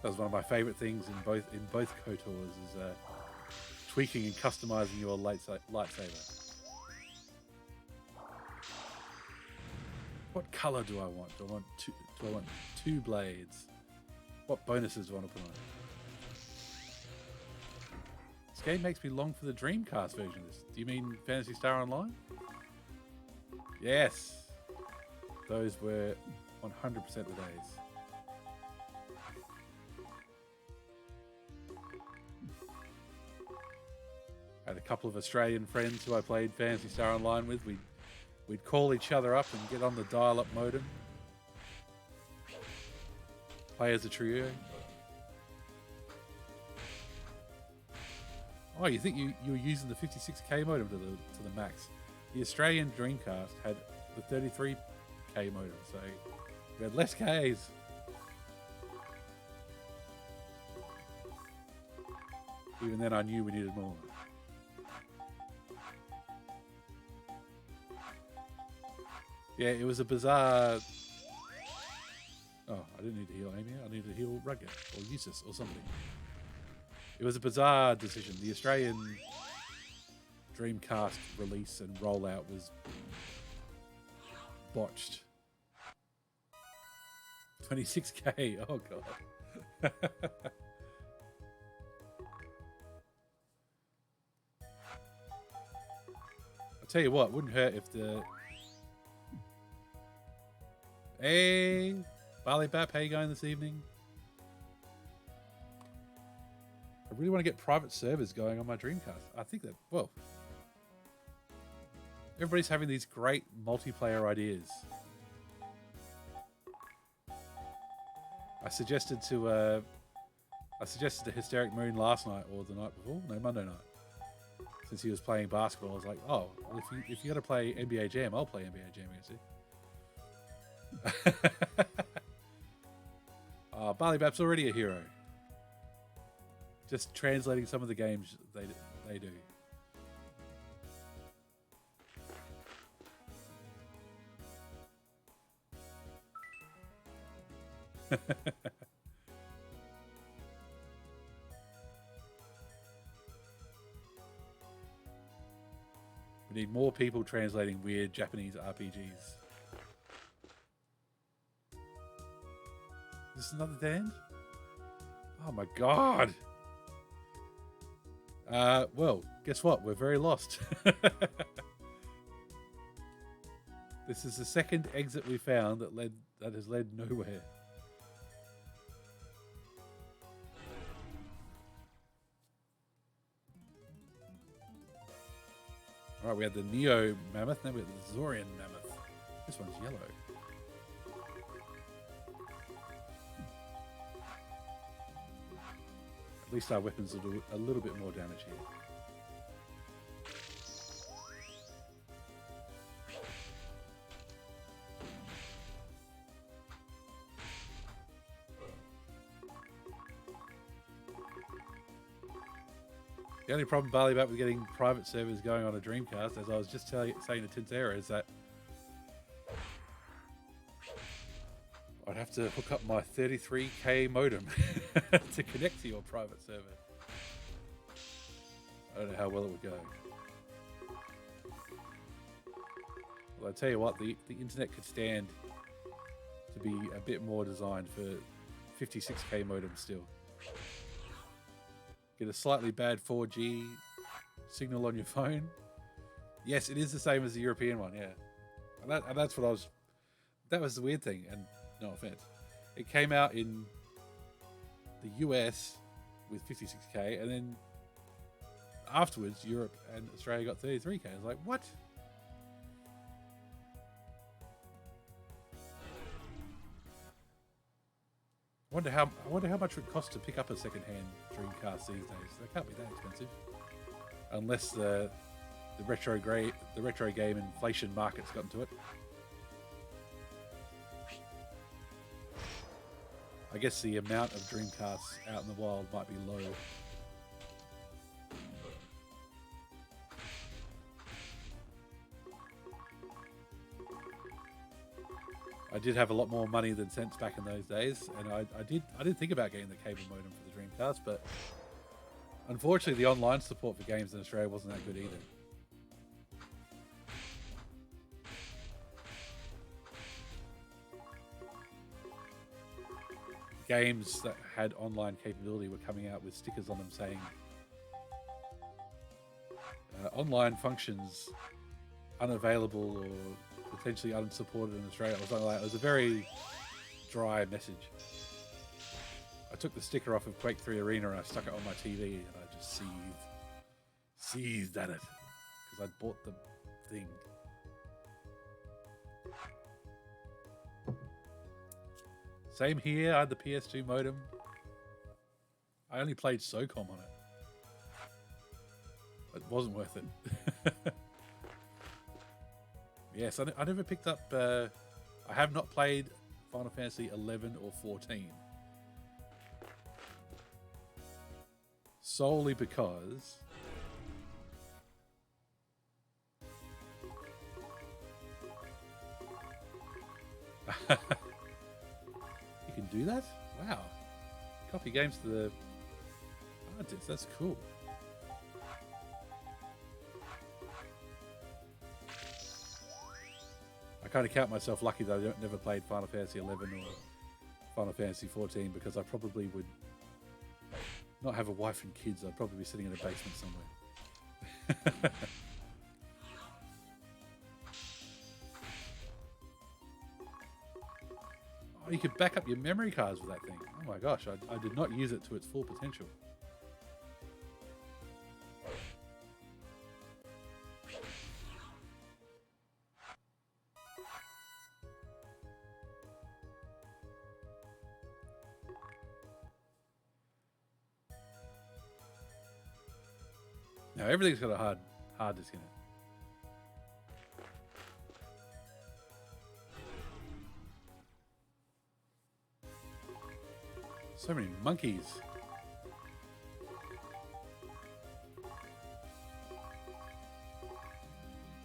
That was one of my favorite things in both KOTORs is tweaking and customizing your lightsaber. What color do I want? Do I want two blades? What bonuses do I want to put on it? This game makes me long for the Dreamcast version of this. Do you mean Phantasy Star Online? Yes. Those were 100% the days. I had a couple of Australian friends who I played Phantasy Star Online with. We'd call each other up and get on the dial-up modem. Play as a trio. Oh, you think you were using the 56k modem to the max? The Australian Dreamcast had the 33k modem, so we had less Ks. Even then, I knew we needed more. Yeah, it was a bizarre. Oh, I didn't need to heal Amy. I needed to heal Rugged or Eustace or something. It was a bizarre decision. The Australian Dreamcast release and rollout was botched. 26k. Oh god. tell you what, wouldn't hurt if the... Hey, Barley Bap, how you going this evening? I really want to get private servers going on my Dreamcast. I think that, well, everybody's having these great multiplayer ideas. I suggested to Hysteric Moon last night or the night before, no, Monday night. Since he was playing basketball, I was like, oh, well, if you got to play NBA Jam, I'll play NBA Jam against you. Barley Bap's already a hero. Just translating some of the games they do. We need more people translating weird Japanese RPGs. Is this another dead end? Oh my god! Well, guess what? We're very lost. This is the second exit we found that has led nowhere. Alright, we had the Neo Mammoth, now we have the Zorian Mammoth. This one's yellow. At least our weapons will do a little bit more damage here. The only problem, Barley Bat, with getting private servers going on a Dreamcast, as I was just saying to Tintera, is that I'd have to hook up my 33k modem to connect to your private server. I don't know how well it would go. Well, I tell you what, the internet could stand to be a bit more designed for 56k modem still. Get a slightly bad 4G signal on your phone. Yes, it is the same as the European one, yeah. And that's what I was... That was the weird thing, and no offense. It came out in the US with 56k, and then afterwards, Europe and Australia got 33k. I was like, what? I wonder how much it would cost to pick up a second-hand Dreamcast these days. They can't be that expensive, unless the retro game inflation market's gotten to it. I guess the amount of Dreamcasts out in the wild might be low. I did have a lot more money than sense back in those days, and I did think about getting the cable modem for the Dreamcast, but unfortunately the online support for games in Australia wasn't that good either. Games that had online capability were coming out with stickers on them saying online functions unavailable or potentially unsupported in Australia or something like that. It was a very dry message. I took the sticker off of Quake 3 Arena and I stuck it on my TV and I just seethed at it because I'd bought the thing. Same here, I had the PS2 modem. I only played SOCOM on it. It wasn't worth it. Yes, I never picked up... I have not played Final Fantasy 11 or 14. Solely because... You can do that? Wow. Copy games to the hard disk. That's cool. I kind of count myself lucky that I never played Final Fantasy 11 or Final Fantasy 14 because I probably would not have a wife and kids. I'd probably be sitting in a basement somewhere. you could back up your memory cards with that thing. Oh my gosh, I did not use it to its full potential. Now everything's got a hard disk in it. So many monkeys.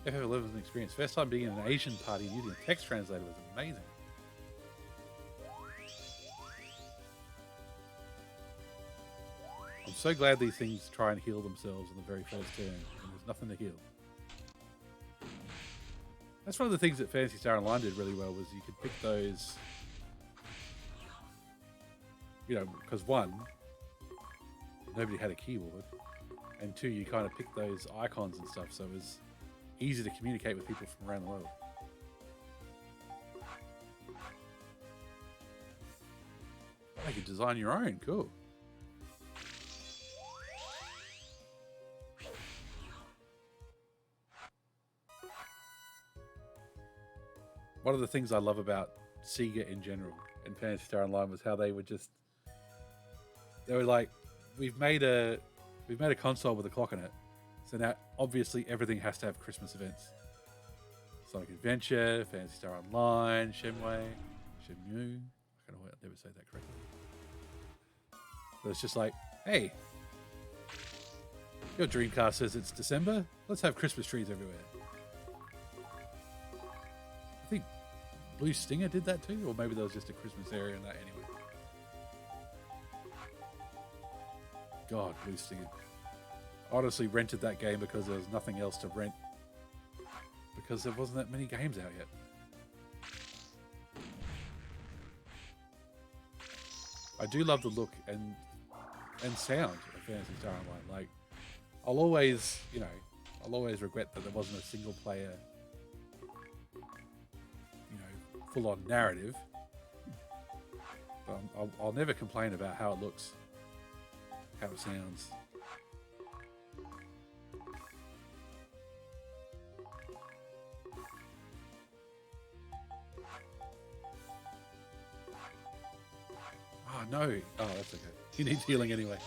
FF11 was an experience. First time being in an Asian party and using a text translator was amazing. I'm so glad these things try and heal themselves in the very first turn, and there's nothing to heal. That's one of the things that Phantasy Star Online did really well, was you could pick those, you know, because one, nobody had a keyboard, and two, you kind of picked those icons and stuff, so it was easy to communicate with people from around the world. You could design your own, cool. One of the things I love about Sega in general and Phantasy Star Online was how they were like, we've made a console with a clock in it, so now obviously everything has to have Christmas events. Sonic Adventure, Phantasy Star Online, Shenmue. I'll never say that correctly. But it's just like, hey, your Dreamcast says it's December. Let's have Christmas trees everywhere. I think Blue Stinger did that too, or maybe there was just a Christmas area in that anyway. God, Blue Stinger. I honestly rented that game because there was nothing else to rent, because there wasn't that many games out yet. I do love the look and sound of Phantasy Star Online. Like, I'll always regret that there wasn't a single player, full-on narrative. But I'll never complain about how it looks, how it sounds. Oh no! Oh, that's okay. He needs healing anyway.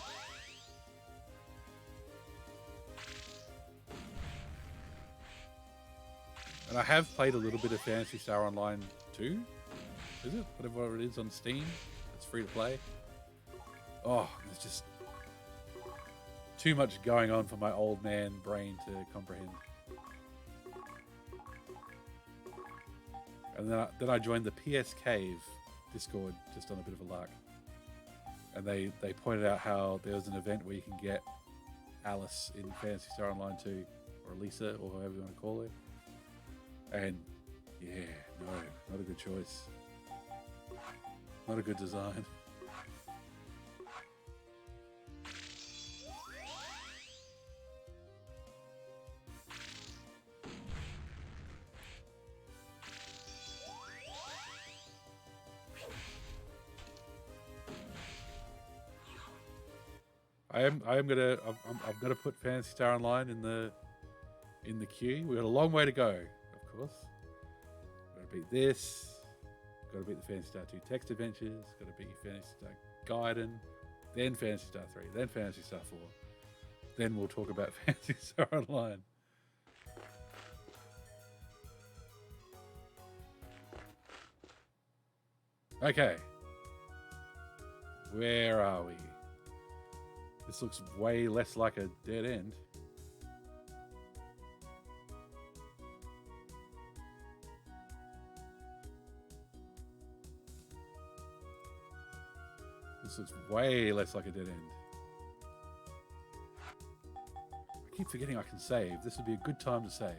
And I have played a little bit of Phantasy Star Online 2. Is it? Whatever it is on Steam. It's free to play. Oh, there's just too much going on for my old man brain to comprehend. And then I joined the PS Cave Discord just on a bit of a lark. And they pointed out how there was an event where you can get Alice in Phantasy Star Online 2, or Lisa, or however you want to call her. And yeah, no, not a good choice. Not a good design. I'm gonna put Phantasy Star Online in the queue. We've got a long way to go, of course. Got to beat this. Got to beat the Phantasy Star 2 text adventures. Got to beat Phantasy Star Gaiden, then Phantasy Star 3, then Phantasy Star 4. Then we'll talk about Phantasy Star Online. Okay. Where are we? This looks way less like a dead end. This looks way less like a dead end. I keep forgetting I can save. This would be a good time to save.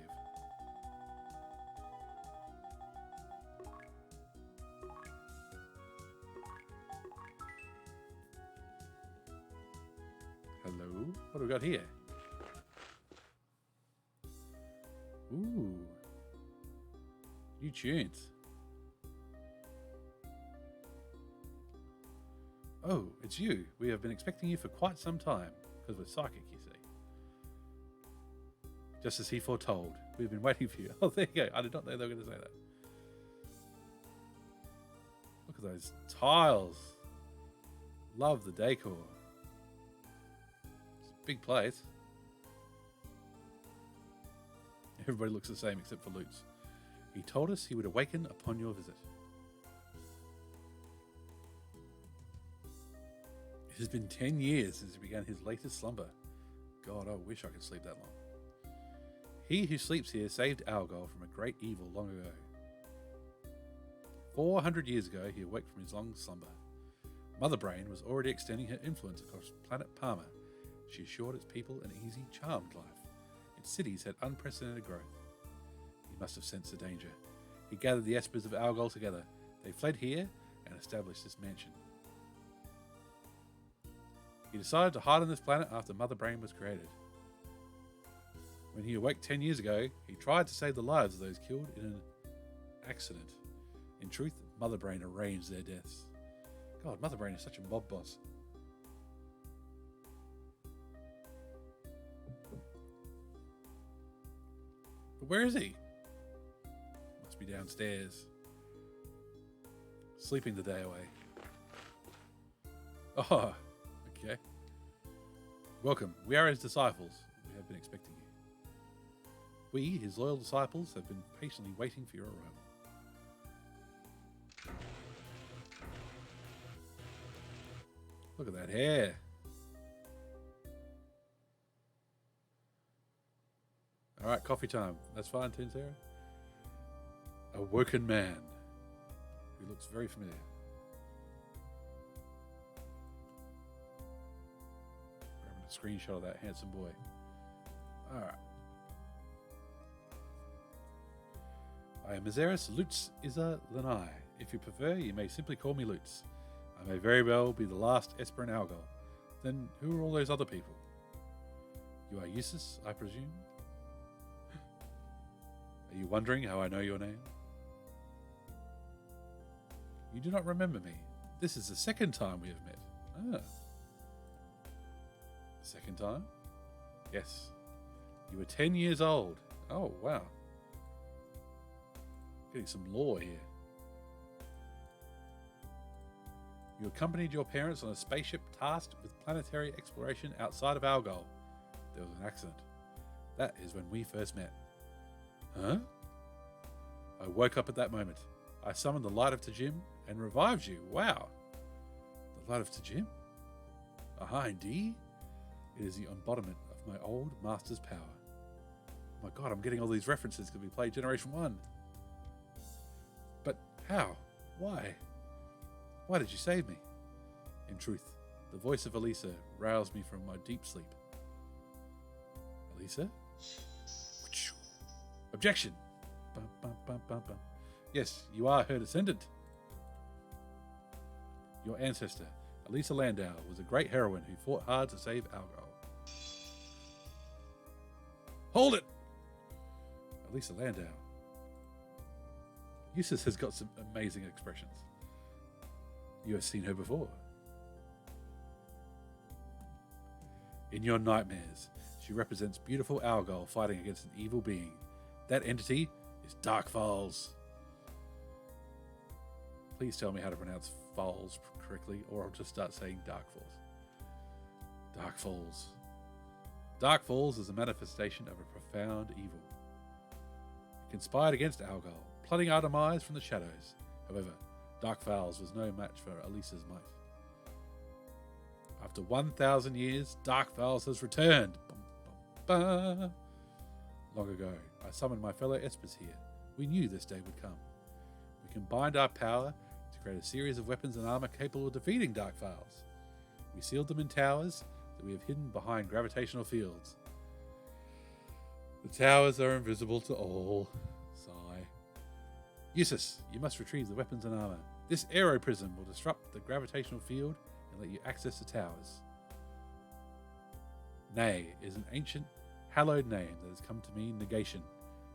Hello? What do we got here? Ooh. New tunes. Oh, it's you. We have been expecting you for quite some time, because we're psychic, you see. Just as he foretold. We've been waiting for you. Oh, there you go. I did not know they were going to say that. Look at those tiles. Love the decor. It's a big place. Everybody looks the same except for Lutz. He told us he would awaken upon your visit. It has been 10 years since he began his latest slumber. God, I wish I could sleep that long. He who sleeps here saved Algol from a great evil long ago. 400 years ago, he awoke from his long slumber. Mother Brain was already extending her influence across planet Palmer. She assured its people an easy, charmed life. Its cities had unprecedented growth. He must have sensed the danger. He gathered the espers of Algol together. They fled here and established this mansion. He decided to hide on this planet after Mother Brain was created. When he awoke 10 years ago, he tried to save the lives of those killed in an accident. In truth, Mother Brain arranged their deaths. God, Mother Brain is such a mob boss. But where is he? Must be downstairs. Sleeping the day away. Oh, okay. Welcome. We are his disciples. We have been expecting you. We, his loyal disciples, have been patiently waiting for your arrival. Look at that hair. All right, coffee time. That's fine, Toon Sarah. A woken man who looks very familiar. Grabbing a screenshot of that handsome boy. All right. I am Dezoris Lutz Iza Lanai. If you prefer, you may simply call me Lutz. I may very well be the last Esper in Algol. Then who are all those other people? You are Eustace, I presume? Are you wondering how I know your name? You do not remember me. This is the second time we have met. Ah. Second time? Yes. You were 10 years old. Oh, wow. Getting some lore here. You accompanied your parents on a spaceship tasked with planetary exploration outside of Algol. There was an accident. That is when we first met. Huh? I woke up at that moment. I summoned the light of Tajim and revived you. Wow. The light of Tajim? Aha, indeed. It is the embodiment of my old master's power. Oh my god, I'm getting all these references because we played Generation 1. But how? Why? Why did you save me? In truth, the voice of Elisa roused me from my deep sleep. Elisa? Objection! Bum, bum, bum, bum, bum. Yes, you are her descendant. Your ancestor, Elisa Landau, was a great heroine who fought hard to save Algol. Hold it! Elisa Landau. Eustace has got some amazing expressions. You have seen her before. In your nightmares, she represents beautiful Algol fighting against an evil being. That entity is Dark Falls. Please tell me how to pronounce Falls correctly, or I'll just start saying Dark Falls. Dark Falls. Dark Falls is a manifestation of a profound evil. It conspired against Algol, plotting our demise from the shadows. However, Dark Falls was no match for Elisa's might. After 1,000 years, Dark Falls has returned. Bum, bum, bum. Long ago, I summoned my fellow Espers here. We knew this day would come. We combined our power to create a series of weapons and armor capable of defeating Dark Falls. We sealed them in towers that we have hidden behind gravitational fields. The towers are invisible to all. Sigh. Eustace, you must retrieve the weapons and armor. This aero prism will disrupt the gravitational field and let you access the towers. Nay is an ancient, hallowed name that has come to mean negation.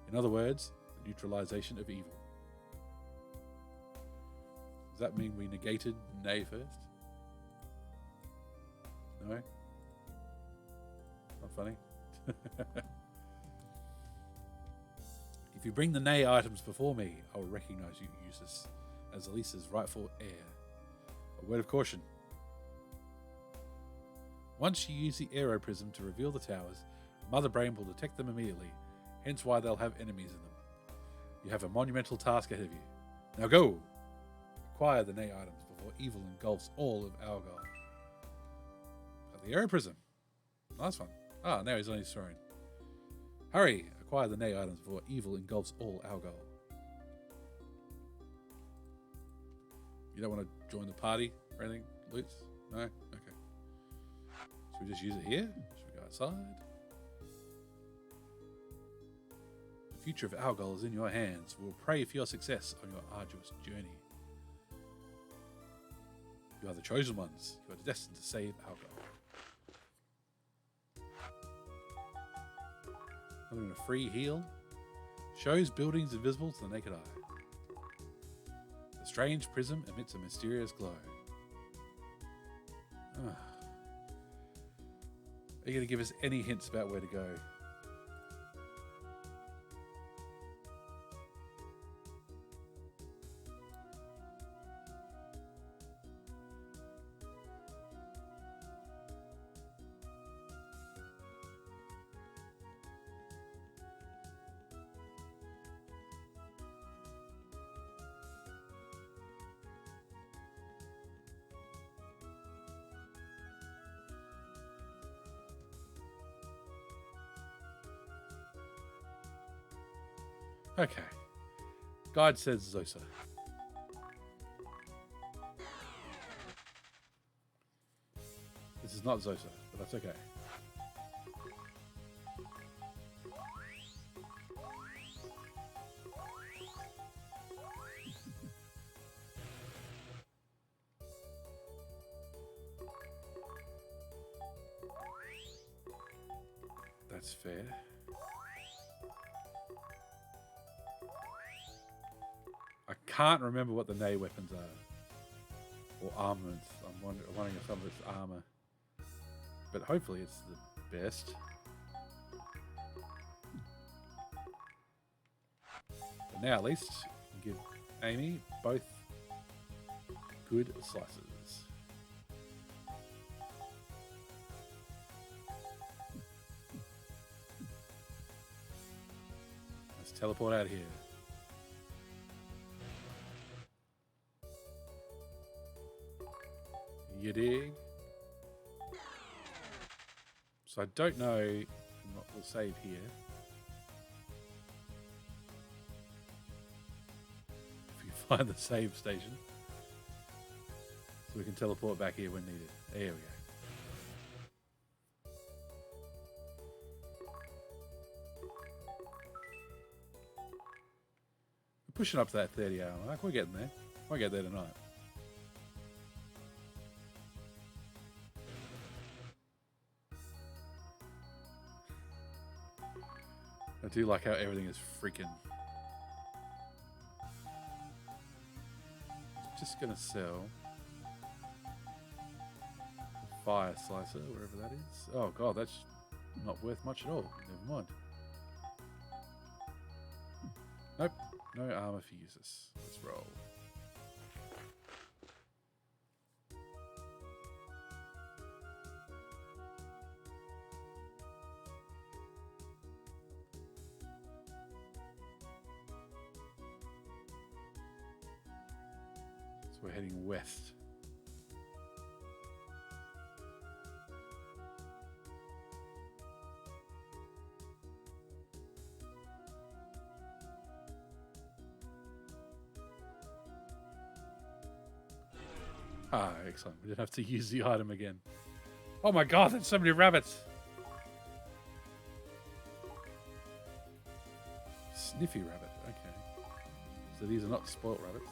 In other words, the neutralization of evil. Does that mean we negated Nay first? No? Not funny? If you bring the Nay items before me, I will recognize you, Eustace, as Elisa's rightful heir. A word of caution. Once you use the aero prism to reveal the towers, Mother Brain will detect them immediately, hence why they'll have enemies in them. You have a monumental task ahead of you. Now go! Acquire the Nay items before evil engulfs all of Algol. The aero prism. Nice one. Ah, now he's on his throne. Hurry! Acquire the Nay items before evil engulfs all Algol. You don't want to join the party or anything, Lutz? No? Okay. Should we just use it here? Should we go outside? The future of Algol is in your hands. We'll pray for your success on your arduous journey. You are the chosen ones. You are destined to save Algol. Having a free heal shows buildings invisible to the naked eye. The strange prism emits a mysterious glow. Are you going to give us any hints about where to go? Okay. Guide says Zosa. This is not Zosa, but that's okay. That's fair. I can't remember what the Nay weapons are. Or armaments. I'm wondering if some of it's armor. But hopefully it's the best. But now at least you can give Amy both good slices. Let's teleport out of here. You dig? So I don't know what we'll save here. If we find the save station. So we can teleport back here when needed. There we go. We're pushing up to that 30-hour mark. We're getting there. We'll get there tonight. I do like how everything is freaking. Just gonna sell Fire Slicer, wherever that is. Oh god, that's not worth much at all. Never mind. Nope, no armor for users. Let's roll. We're heading west. Ah, excellent. We didn't have to use the item again. Oh my god, there's so many rabbits. Sniffy rabbit, okay. So these are not spoilt rabbits.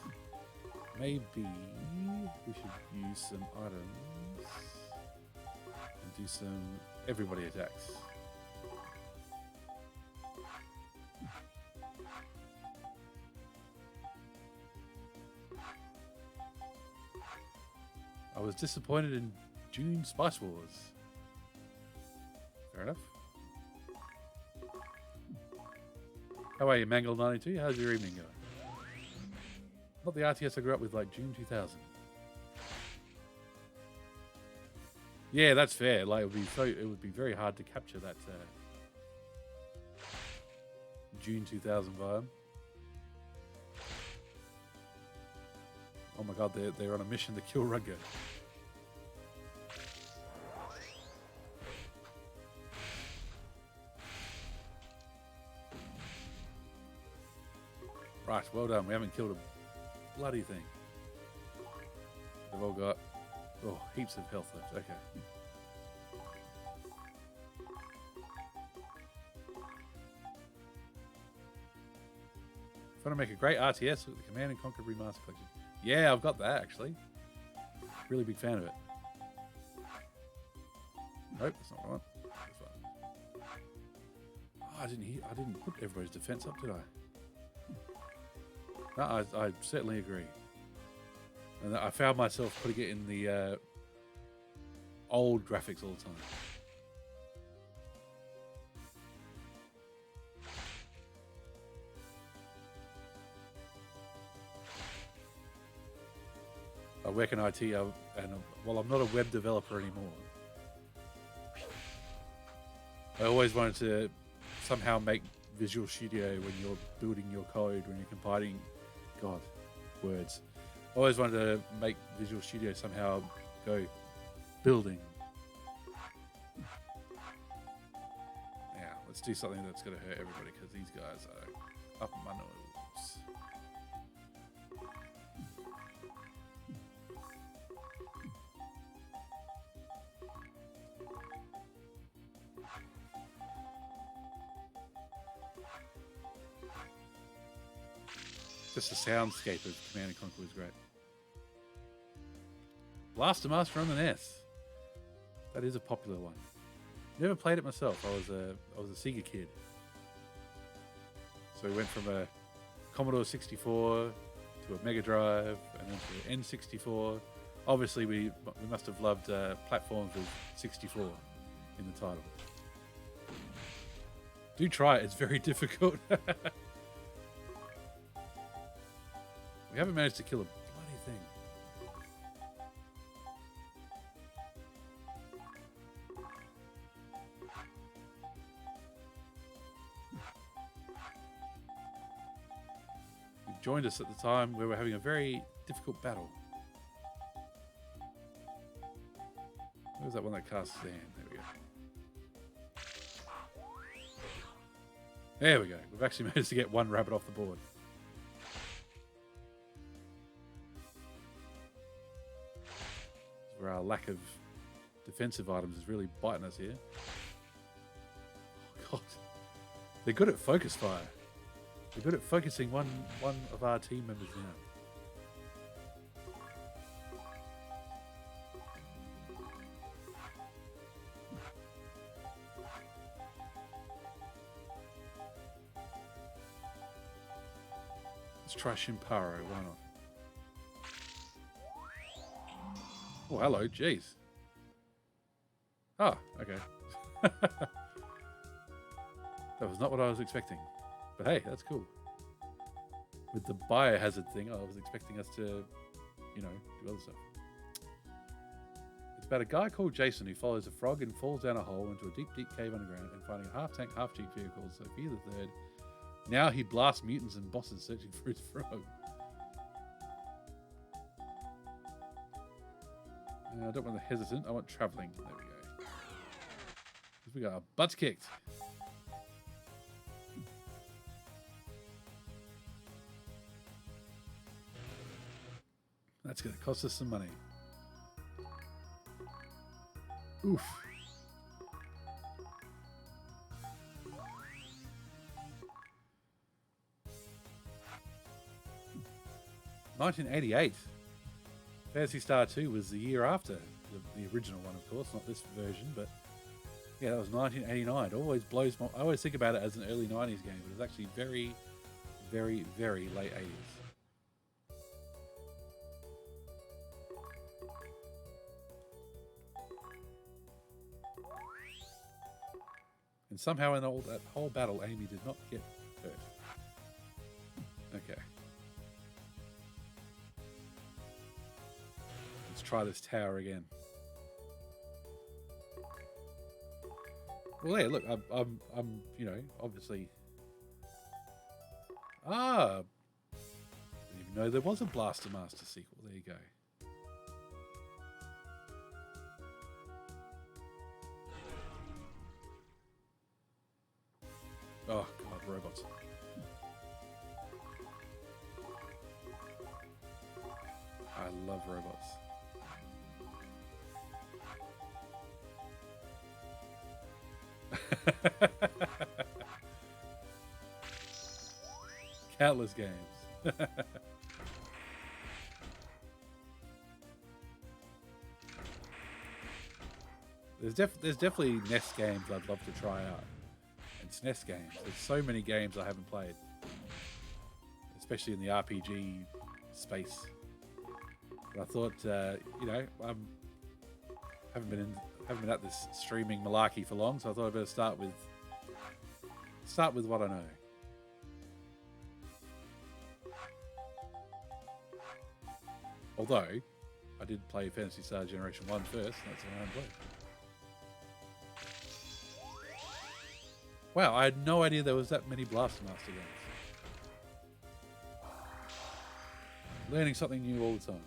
Maybe we should use some items and do some everybody attacks. I was disappointed in June Spice Wars. Fair enough. How are you, Mangle92? How's your evening going? Not the RTS I grew up with, like June 2000. Yeah, that's fair. Like it would be very hard to capture that June 2000 vibe. Oh my god, they're on a mission to kill Rugger. Right, well done. We haven't killed a bloody thing. They've all got heaps of health left. Okay. Trying to make a great RTS with the Command and Conquer Remaster Collection. Yeah, I've got that actually. Really big fan of it. Nope, that's not what I want. This one. Oh, I didn't put everybody's defense up, did I? No, I certainly agree. And I found myself putting it in the old graphics all the time. I work in IT, and while I'm not a web developer anymore, I always wanted to somehow make Visual Studio when you're building your code, when you're compiling, God, words. I always wanted to make Visual Studio somehow go building. Now, let's do something that's going to hurt everybody because these guys are up my nose. Just the soundscape of Command & Conquer was great. Blaster Master on the NES. That is a popular one. Never played it myself. I was a Sega kid. So we went from a Commodore 64 to a Mega Drive and then to an N64. Obviously, we must have loved platforms with 64 in the title. Do try it. It's very difficult. We haven't managed to kill a bloody thing. You joined us at the time where we're having a very difficult battle. Where was that one that casts his hand? There we go. There we go. We've actually managed to get one rabbit off the board. Where our lack of defensive items is really biting us here. Oh God, they're good at focus fire. They're good at focusing one of our team members down. Let's try Shimparo. Why not? Oh, hello, jeez. Ah, okay. That was not what I was expecting. But hey, that's cool. With the biohazard thing, I was expecting us to, do other stuff. It's about a guy called Jason who follows a frog and falls down a hole into a deep, deep cave underground and finding a half-tank, half-jeep vehicle, Sophia the Third. Now he blasts mutants and bosses searching for his frog. I don't want the hesitant. I want traveling. There we go. We got our butts kicked. That's going to cost us some money. Oof. $1988. Phantasy Star 2 was the year after the original one, of course, not this version, but yeah, that was 1989. It always blows my... I always think about it as an early 90s game, but it's actually very, very, very late 80s. And somehow in all that whole battle, Amy did not get hurt. Okay. Let's try this tower again. Well, yeah, look, I'm, you know, obviously. Ah, didn't even know there was a Blaster Master sequel. There you go. Oh God, robots. I love robots. Countless games. There's definitely NES games I'd love to try out. And SNES games. There's so many games I haven't played, especially in the RPG space. But I thought, you know, haven't been at this streaming malarkey for long, so I thought I'd better start with what I know. Although I did play Phantasy Star Generation 1 first, and that's what I played. Wow, I had no idea there was that many Blaster Master games. Learning something new all the time.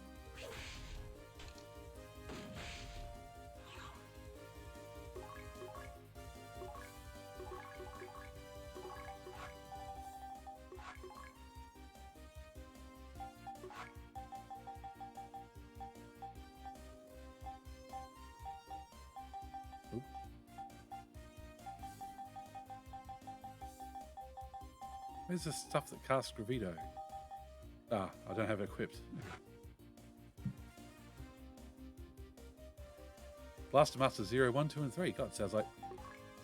Where's the stuff that casts Gravito? Ah, I don't have it equipped. Blaster Master 0, 1, 2, and 3. God, sounds like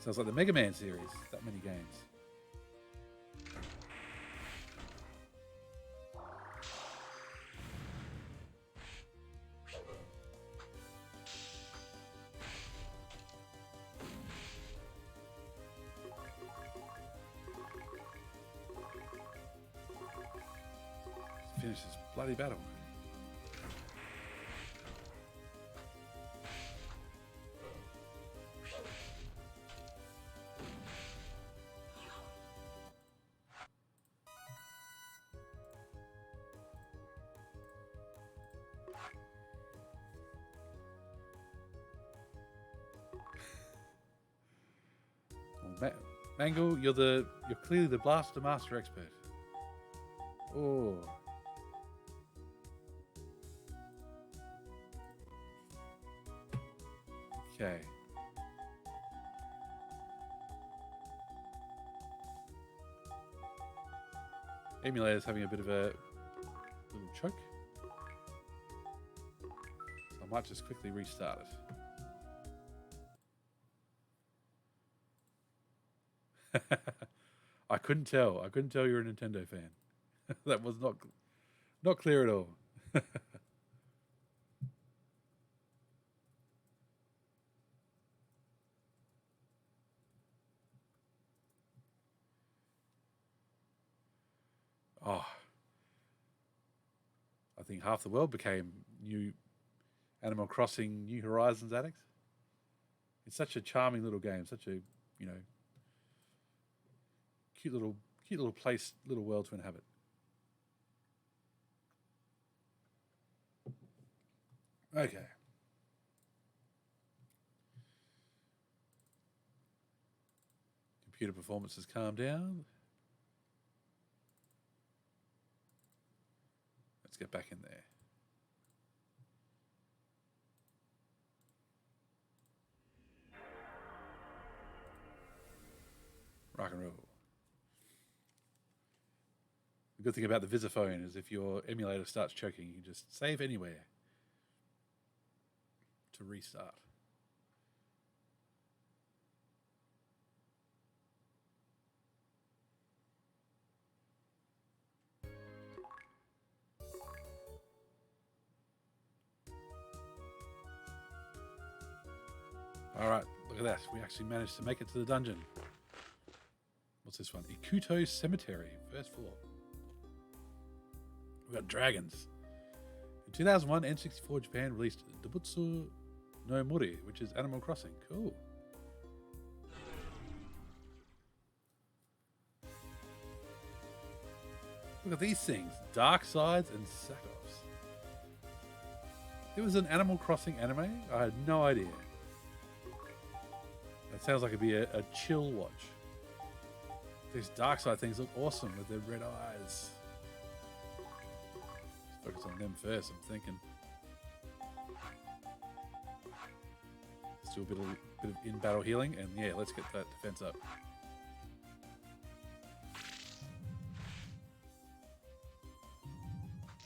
the Mega Man series. That many games. Finish this bloody battle. Mangle, you're clearly the Blaster Master expert. Oh. Okay. Emulator's having a bit of a little choke. So I might just quickly restart it. I couldn't tell. I couldn't tell you're a Nintendo fan. That was not clear at all. Oh, I think half the world became new Animal Crossing New Horizons addicts. It's such a charming little game, such a, you know, cute little place, little world to inhabit. Okay. Computer performance has calmed down. Let's get back in there. Rock and roll. The good thing about the Visiphone is if your emulator starts choking, you can just save anywhere to restart. All right, look at that. We actually managed to make it to the dungeon. What's this one? Ikuto Cemetery, first floor. We've got dragons. In 2001, N64 Japan released Dobutsu no Mori, which is Animal Crossing. Cool. Look at these things. Dark Sides and Sack-Offs. It was an Animal Crossing anime? I had no idea. That sounds like it'd be a chill watch. These Dark Side things look awesome with their red eyes. Let's focus on them first, I'm thinking. Let's do a bit of in-battle healing, and yeah, let's get that defense up.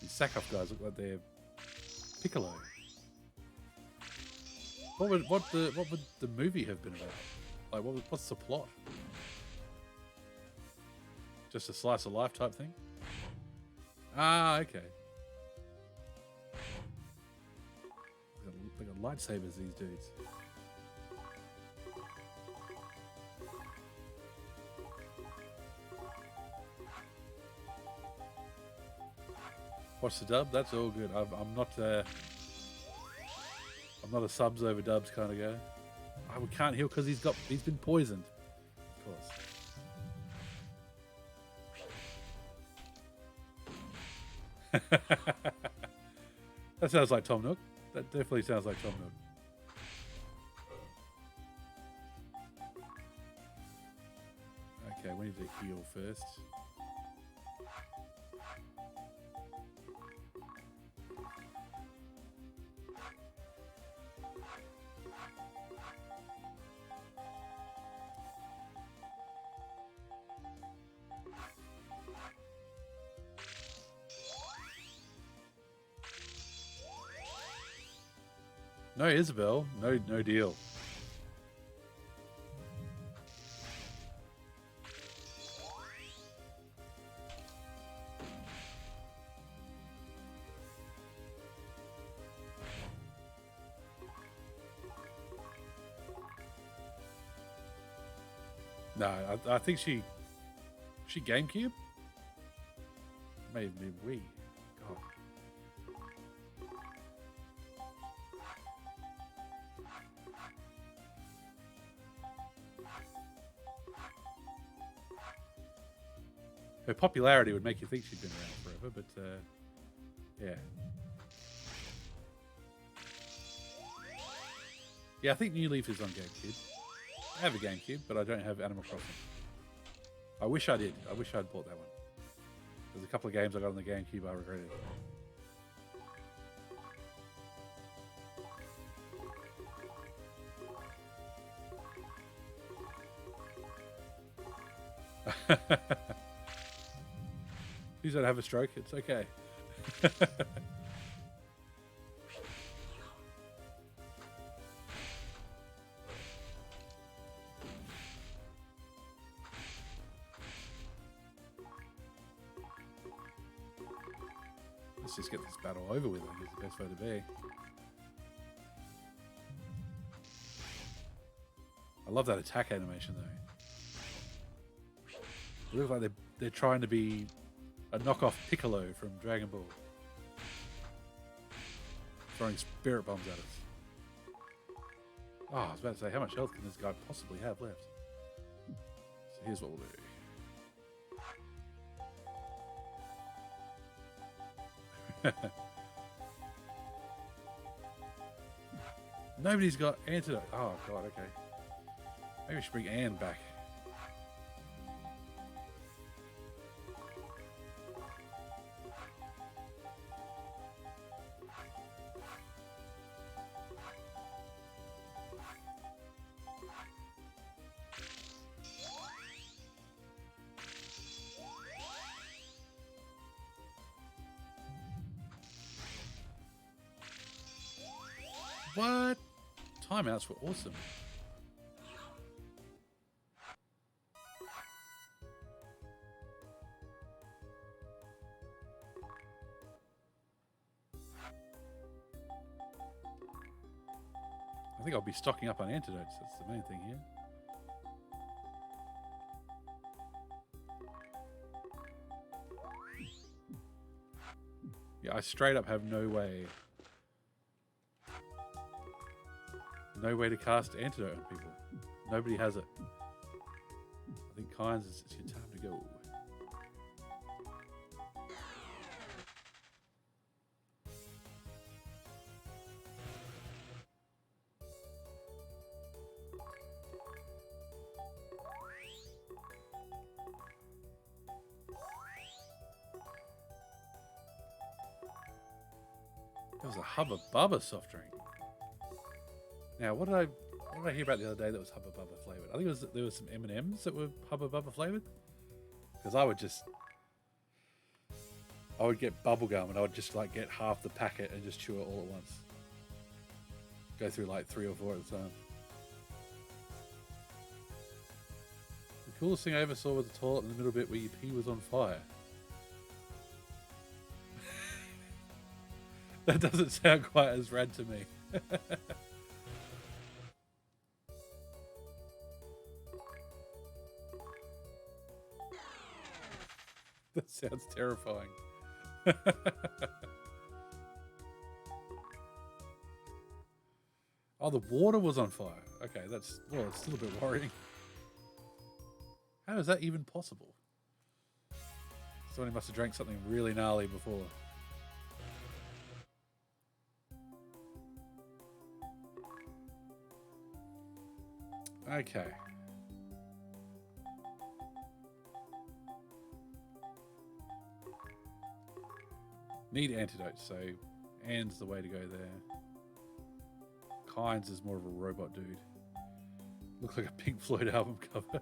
These Sack-Off guys look like they're Piccolo. What would the movie have been about? Like, what's the plot? Just a slice of life type thing? Ah, okay. They got lightsabers, these dudes. Watch the dub. That's all good. I'm not a subs over dubs kind of guy. We can't heal because he's been poisoned. Of course. That sounds like Tom Nook. That definitely sounds like Tom Nook. Okay, we need to heal first. No, Isabel. No deal. No, I think she GameCube? Maybe Wii. God. Her popularity would make you think she'd been around forever, but yeah. Yeah, I think New Leaf is on GameCube. I have a GameCube, but I don't have Animal Crossing. I wish I did. I wish I'd bought that one. There's a couple of games I got on the GameCube I regretted. Please don't have a stroke. It's okay. Let's just get this battle over with, I think is the best way to be. I love that attack animation though. It looks like they're trying to be a knockoff Piccolo from Dragon Ball. Throwing spirit bombs at us. Oh, I was about to say, how much health can this guy possibly have left? So here's what we'll do. Nobody's got antidote. Oh god, okay. Maybe we should bring Anne back. What? Timeouts were awesome. I think I'll be stocking up on antidotes. That's the main thing here. Yeah, I straight up have no way. No way to cast antidote on people. Nobody has it. I think Kynes, it's your time to go. There was a Hubba Bubba soft drink. Now, what did I hear about the other day that was Hubba Bubba flavored? I think there was some M&Ms that were Hubba Bubba flavored. Because I would get bubblegum and I would just like get half the packet and just chew it all at once. Go through like 3 or 4 at a time. The coolest thing I ever saw was the toilet in the middle bit where your pee was on fire. That doesn't sound quite as rad to me. That sounds terrifying. Oh, the water was on fire. Okay, it's still a bit worrying. How is that even possible? Somebody must have drank something really gnarly before. Okay. Need antidotes, so Anne's the way to go there. Kynes is more of a robot dude. Looks like a Pink Floyd album cover.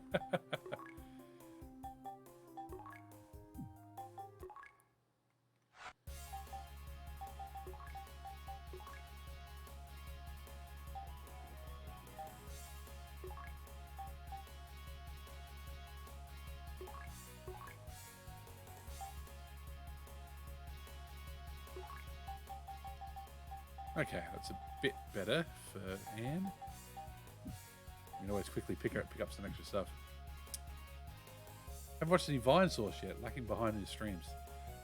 Okay, that's a bit better for Anne. You can always quickly pick up some extra stuff. Haven't watched any Vine Source yet, lacking behind in his streams.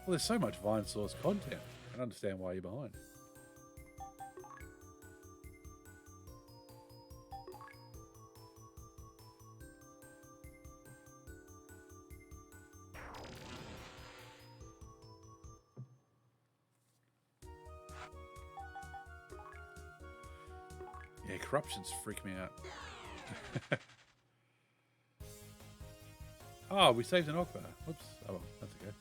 Well, there's so much Vine Source content. I can understand why you're behind. Yeah, corruptions freak me out. Oh, we saved an Okbar. Whoops. Oh, well, that's okay.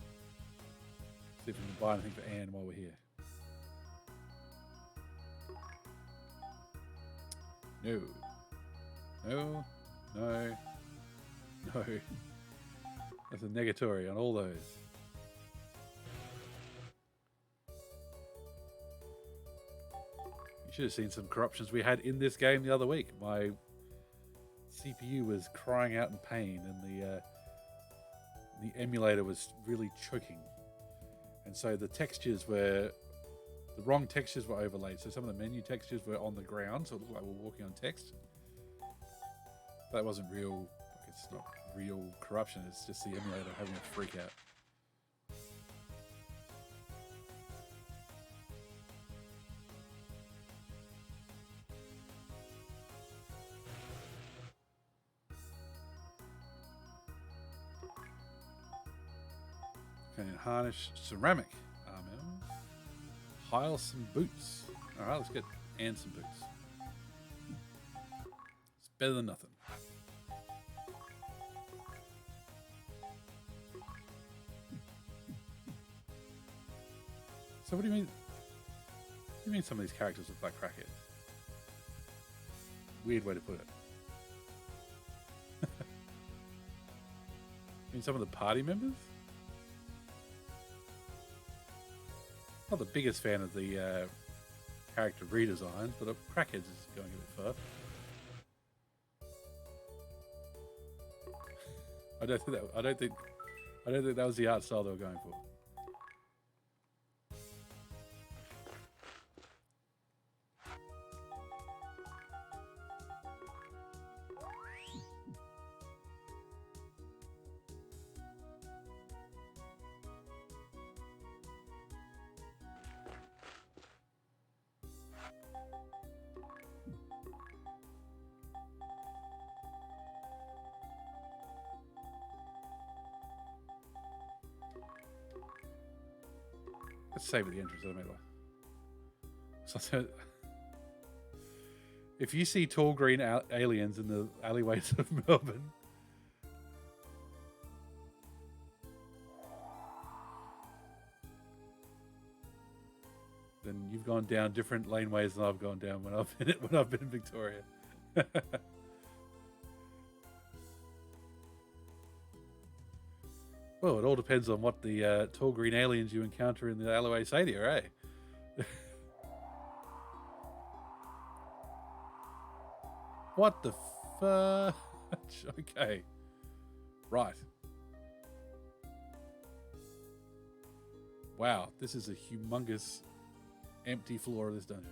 See if we can buy anything for Anne while we're here. No. No. No. No. That's a negatory on all those. You should have seen some corruptions we had in this game the other week. My CPU was crying out in pain and the emulator was really choking. And so the wrong textures were overlaid. So some of the menu textures were on the ground, so it looked like we were walking on text. That wasn't real, it's not real corruption, it's just the emulator having a freak out. Can harness ceramic armor. Hile some boots. Alright, let's get Anne some boots. It's better than nothing. So what do you mean? What do you mean some of these characters look like crackheads? Weird way to put it. I mean some of the party members? Not the biggest fan of the character redesigns, but Crackheads is going a bit far. I don't think that was the art style they were going for. Let's save at the entrance of the middle. So, if you see tall green aliens in the alleyways of Melbourne, then you've gone down different laneways than I've gone down when I've been in Victoria. Well, it all depends on what the tall green aliens you encounter in the alleyway say to you, eh? What the fudge? Okay. Right. Wow, this is a humongous empty floor of this dungeon.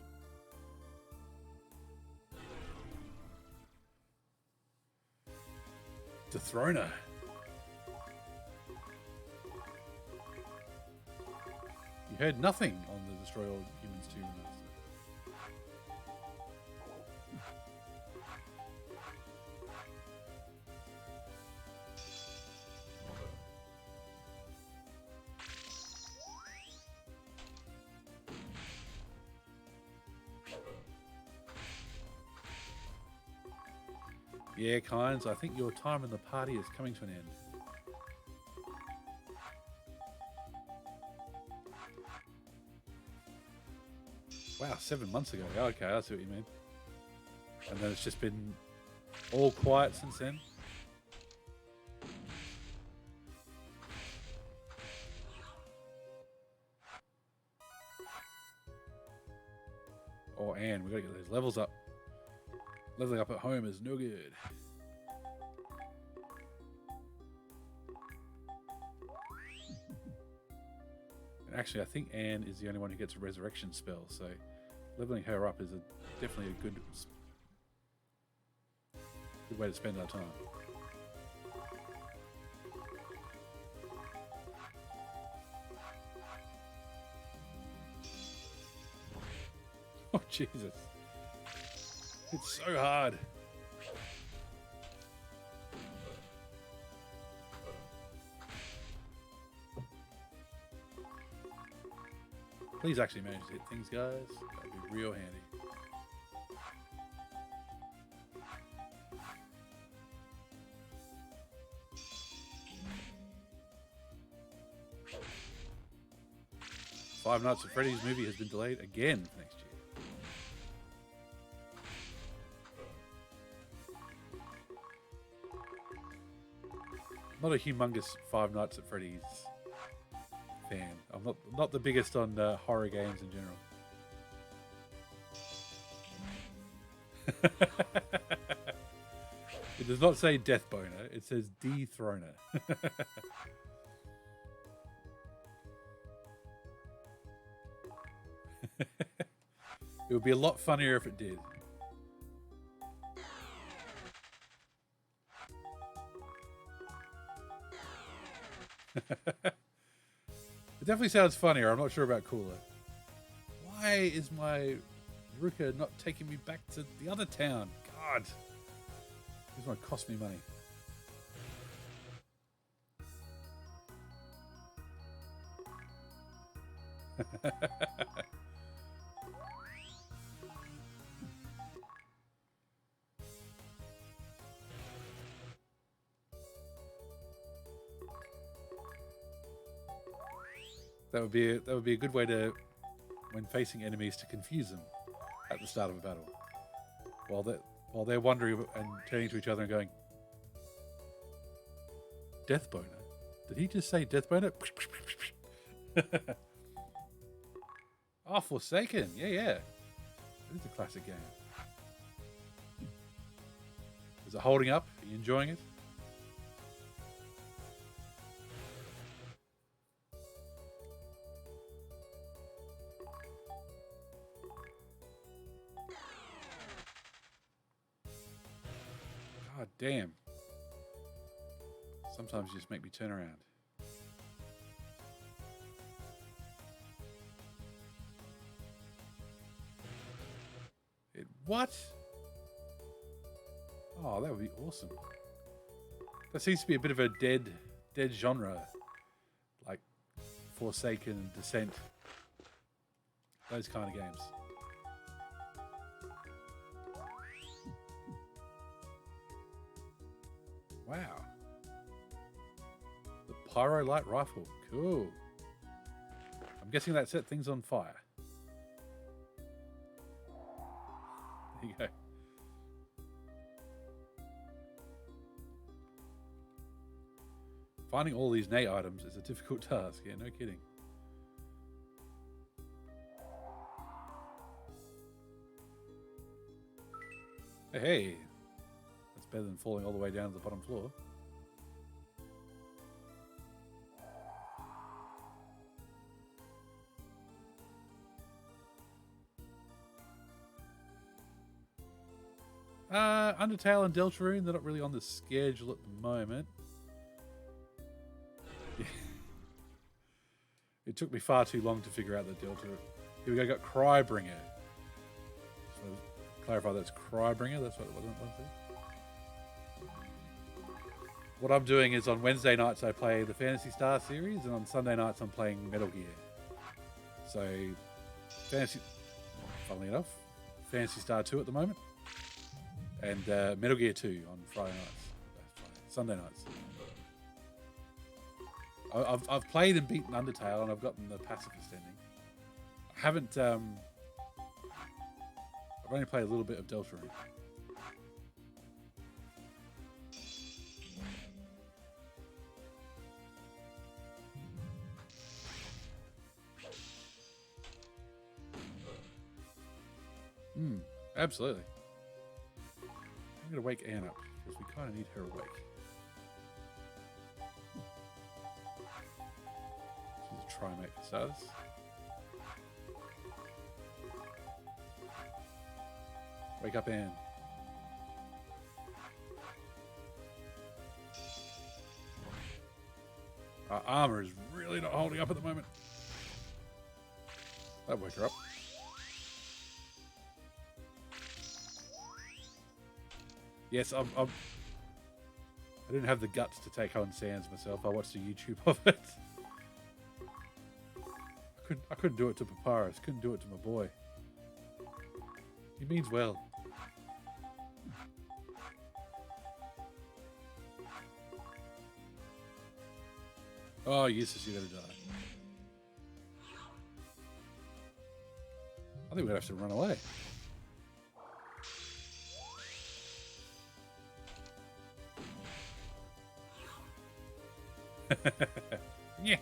Dethroner. You heard nothing on the Destroy All Humans 2 remaster. Yeah, Kynes, I think your time in the party is coming to an end. Wow, 7 months ago. Okay, I see what you mean. And then it's just been all quiet since then. Oh, and we gotta get those levels up. Leveling up at home is no good. And actually, I think Anne is the only one who gets a resurrection spell, so leveling her up is definitely a good way to spend our time. Oh, Jesus. It's so hard. Please actually manage to hit things, guys. That'd be real handy. Five Nights at Freddy's movie has been delayed again for next year. Not a humongous Five Nights at Freddy's fan. I'm not the biggest on horror games in general. It does not say Death Boner. It says Dethroner. It would be a lot funnier if it did. It definitely sounds funnier. I'm not sure about cooler. Why is my Ruka not taking me back to the other town? God. This might cost me money. That would be a good way to, when facing enemies, to confuse them at the start of a battle, while they're wondering and turning to each other and going, "Death Boner? Did he just say Death Boner?" Oh, Forsaken, yeah. It is a classic game. Is it holding up? Are you enjoying it? God damn. Sometimes you just make me turn around. What? Oh, that would be awesome. That seems to be a bit of a dead genre. Like Forsaken and Descent those kind of games. Wow. The Pyro Light Rifle. Cool. I'm guessing that set things on fire. There you go. Finding all these Nay items is a difficult task. Yeah, no kidding. Hey, that's better than falling all the way down to the bottom floor. Undertale and Deltarune, they're not really on the schedule at the moment. Yeah. It took me far too long to figure out the Deltarune. Here we go, got Crybringer. So clarify that's Crybringer, that's what it wasn't. What I'm doing is on Wednesday nights I play the Phantasy Star series, and on Sunday nights I'm playing Metal Gear. So, funnily enough, Phantasy Star 2 at the moment. And Metal Gear 2 on Sunday nights. I've played and beaten Undertale, and I've gotten the pacifist ending. I haven't. I've only played a little bit of Deltarune. Absolutely. I'm going to wake Anne up, because we kind of need her awake. She's a trimate for starters. Wake up, Anne. Our armor is really not holding up at the moment. That'll wake her up. Yes, I didn't have the guts to take on Sans myself. I watched a YouTube of it. I couldn't do it to Papyrus. Couldn't do it to my boy. He means well. Oh, Eustace, you're gonna die. I think we're gonna have to run away. Yeah.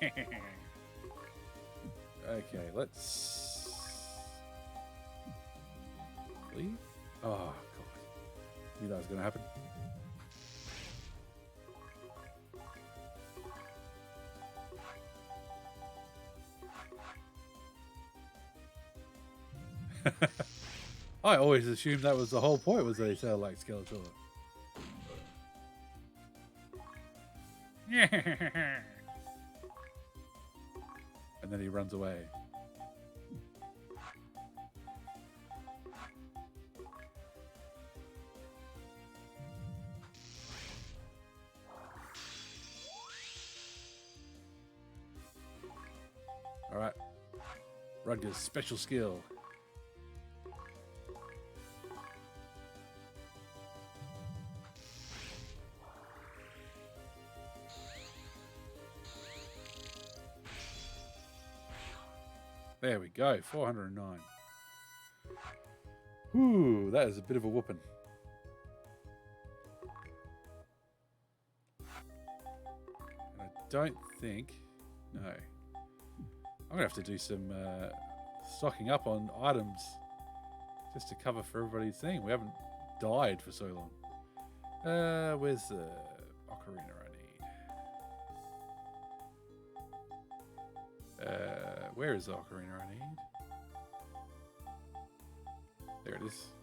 Okay, let's leave. Oh god, knew that was going to happen. I always assumed that was the whole point, was they sound like Skeletor. And then he runs away. Alright. Rudger's special skill. There we go, 409. Ooh, that is a bit of a whooping. And I don't think... No. I'm going to have to do some stocking up on items just to cover for everybody's thing. We haven't died for so long. Where's the ocarina I need? Where is the ocarina I need? There it is.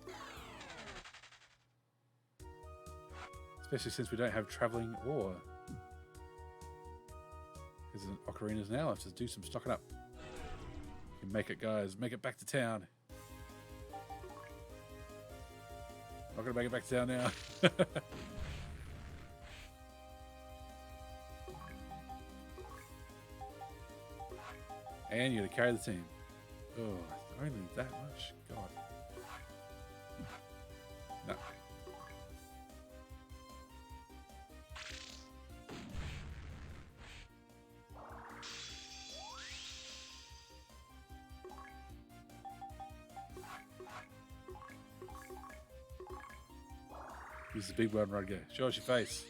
Especially since we don't have travelling ore. Because the ocarinas now, let's just do some stocking up. You can make it, guys. Make it back to town. Not going to make it back to town now. And you're going to carry the team. Oh, Only that much? God. No. Use the big one, Rudger. Show us your face.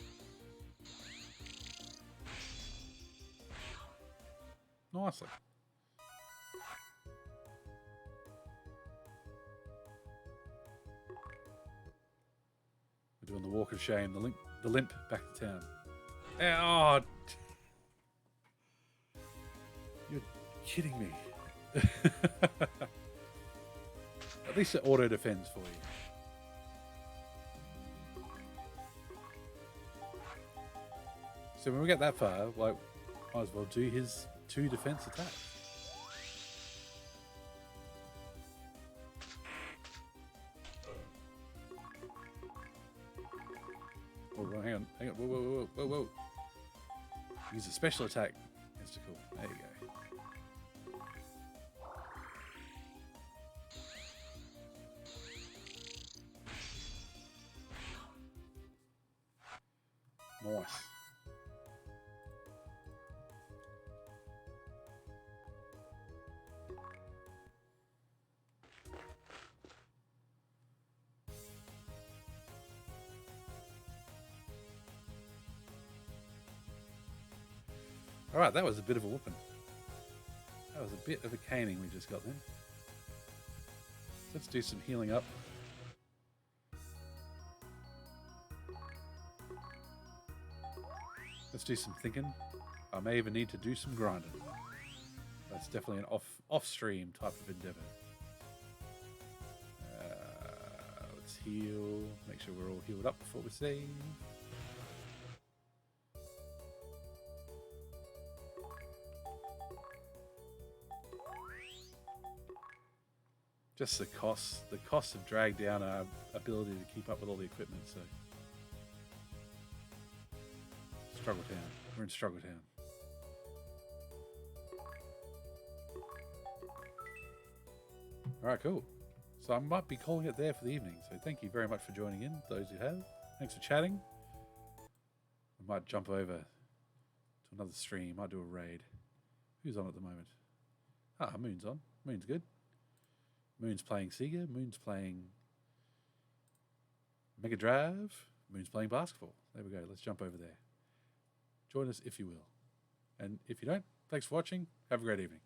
Nicely. We're doing the walk of shame, the limp back to town. Oh, you're kidding me. At least it auto defends for you. So when we get that far, like, might as well do his 2 defense attacks. Oh, hang on. Whoa. Use a special attack. Mystical. There you go. Nice. Alright, that was a bit of a whooping. That was a bit of a caning we just got then. Let's do some healing up. Let's do some thinking. I may even need to do some grinding. That's definitely an off-stream type of endeavor. Let's heal. Make sure we're all healed up before we save. Just the costs have dragged down our ability to keep up with all the equipment, so. Struggle Town. We're in Struggle Town. Alright, cool. So I might be calling it there for the evening, so thank you very much for joining in, those who have. Thanks for chatting. We might jump over to another stream, might do a raid. Who's on at the moment? Ah, Moon's on. Moon's good. Moon's playing Sega. Moon's playing Mega Drive. Moon's playing basketball. There we go. Let's jump over there. Join us if you will. And if you don't, thanks for watching. Have a great evening.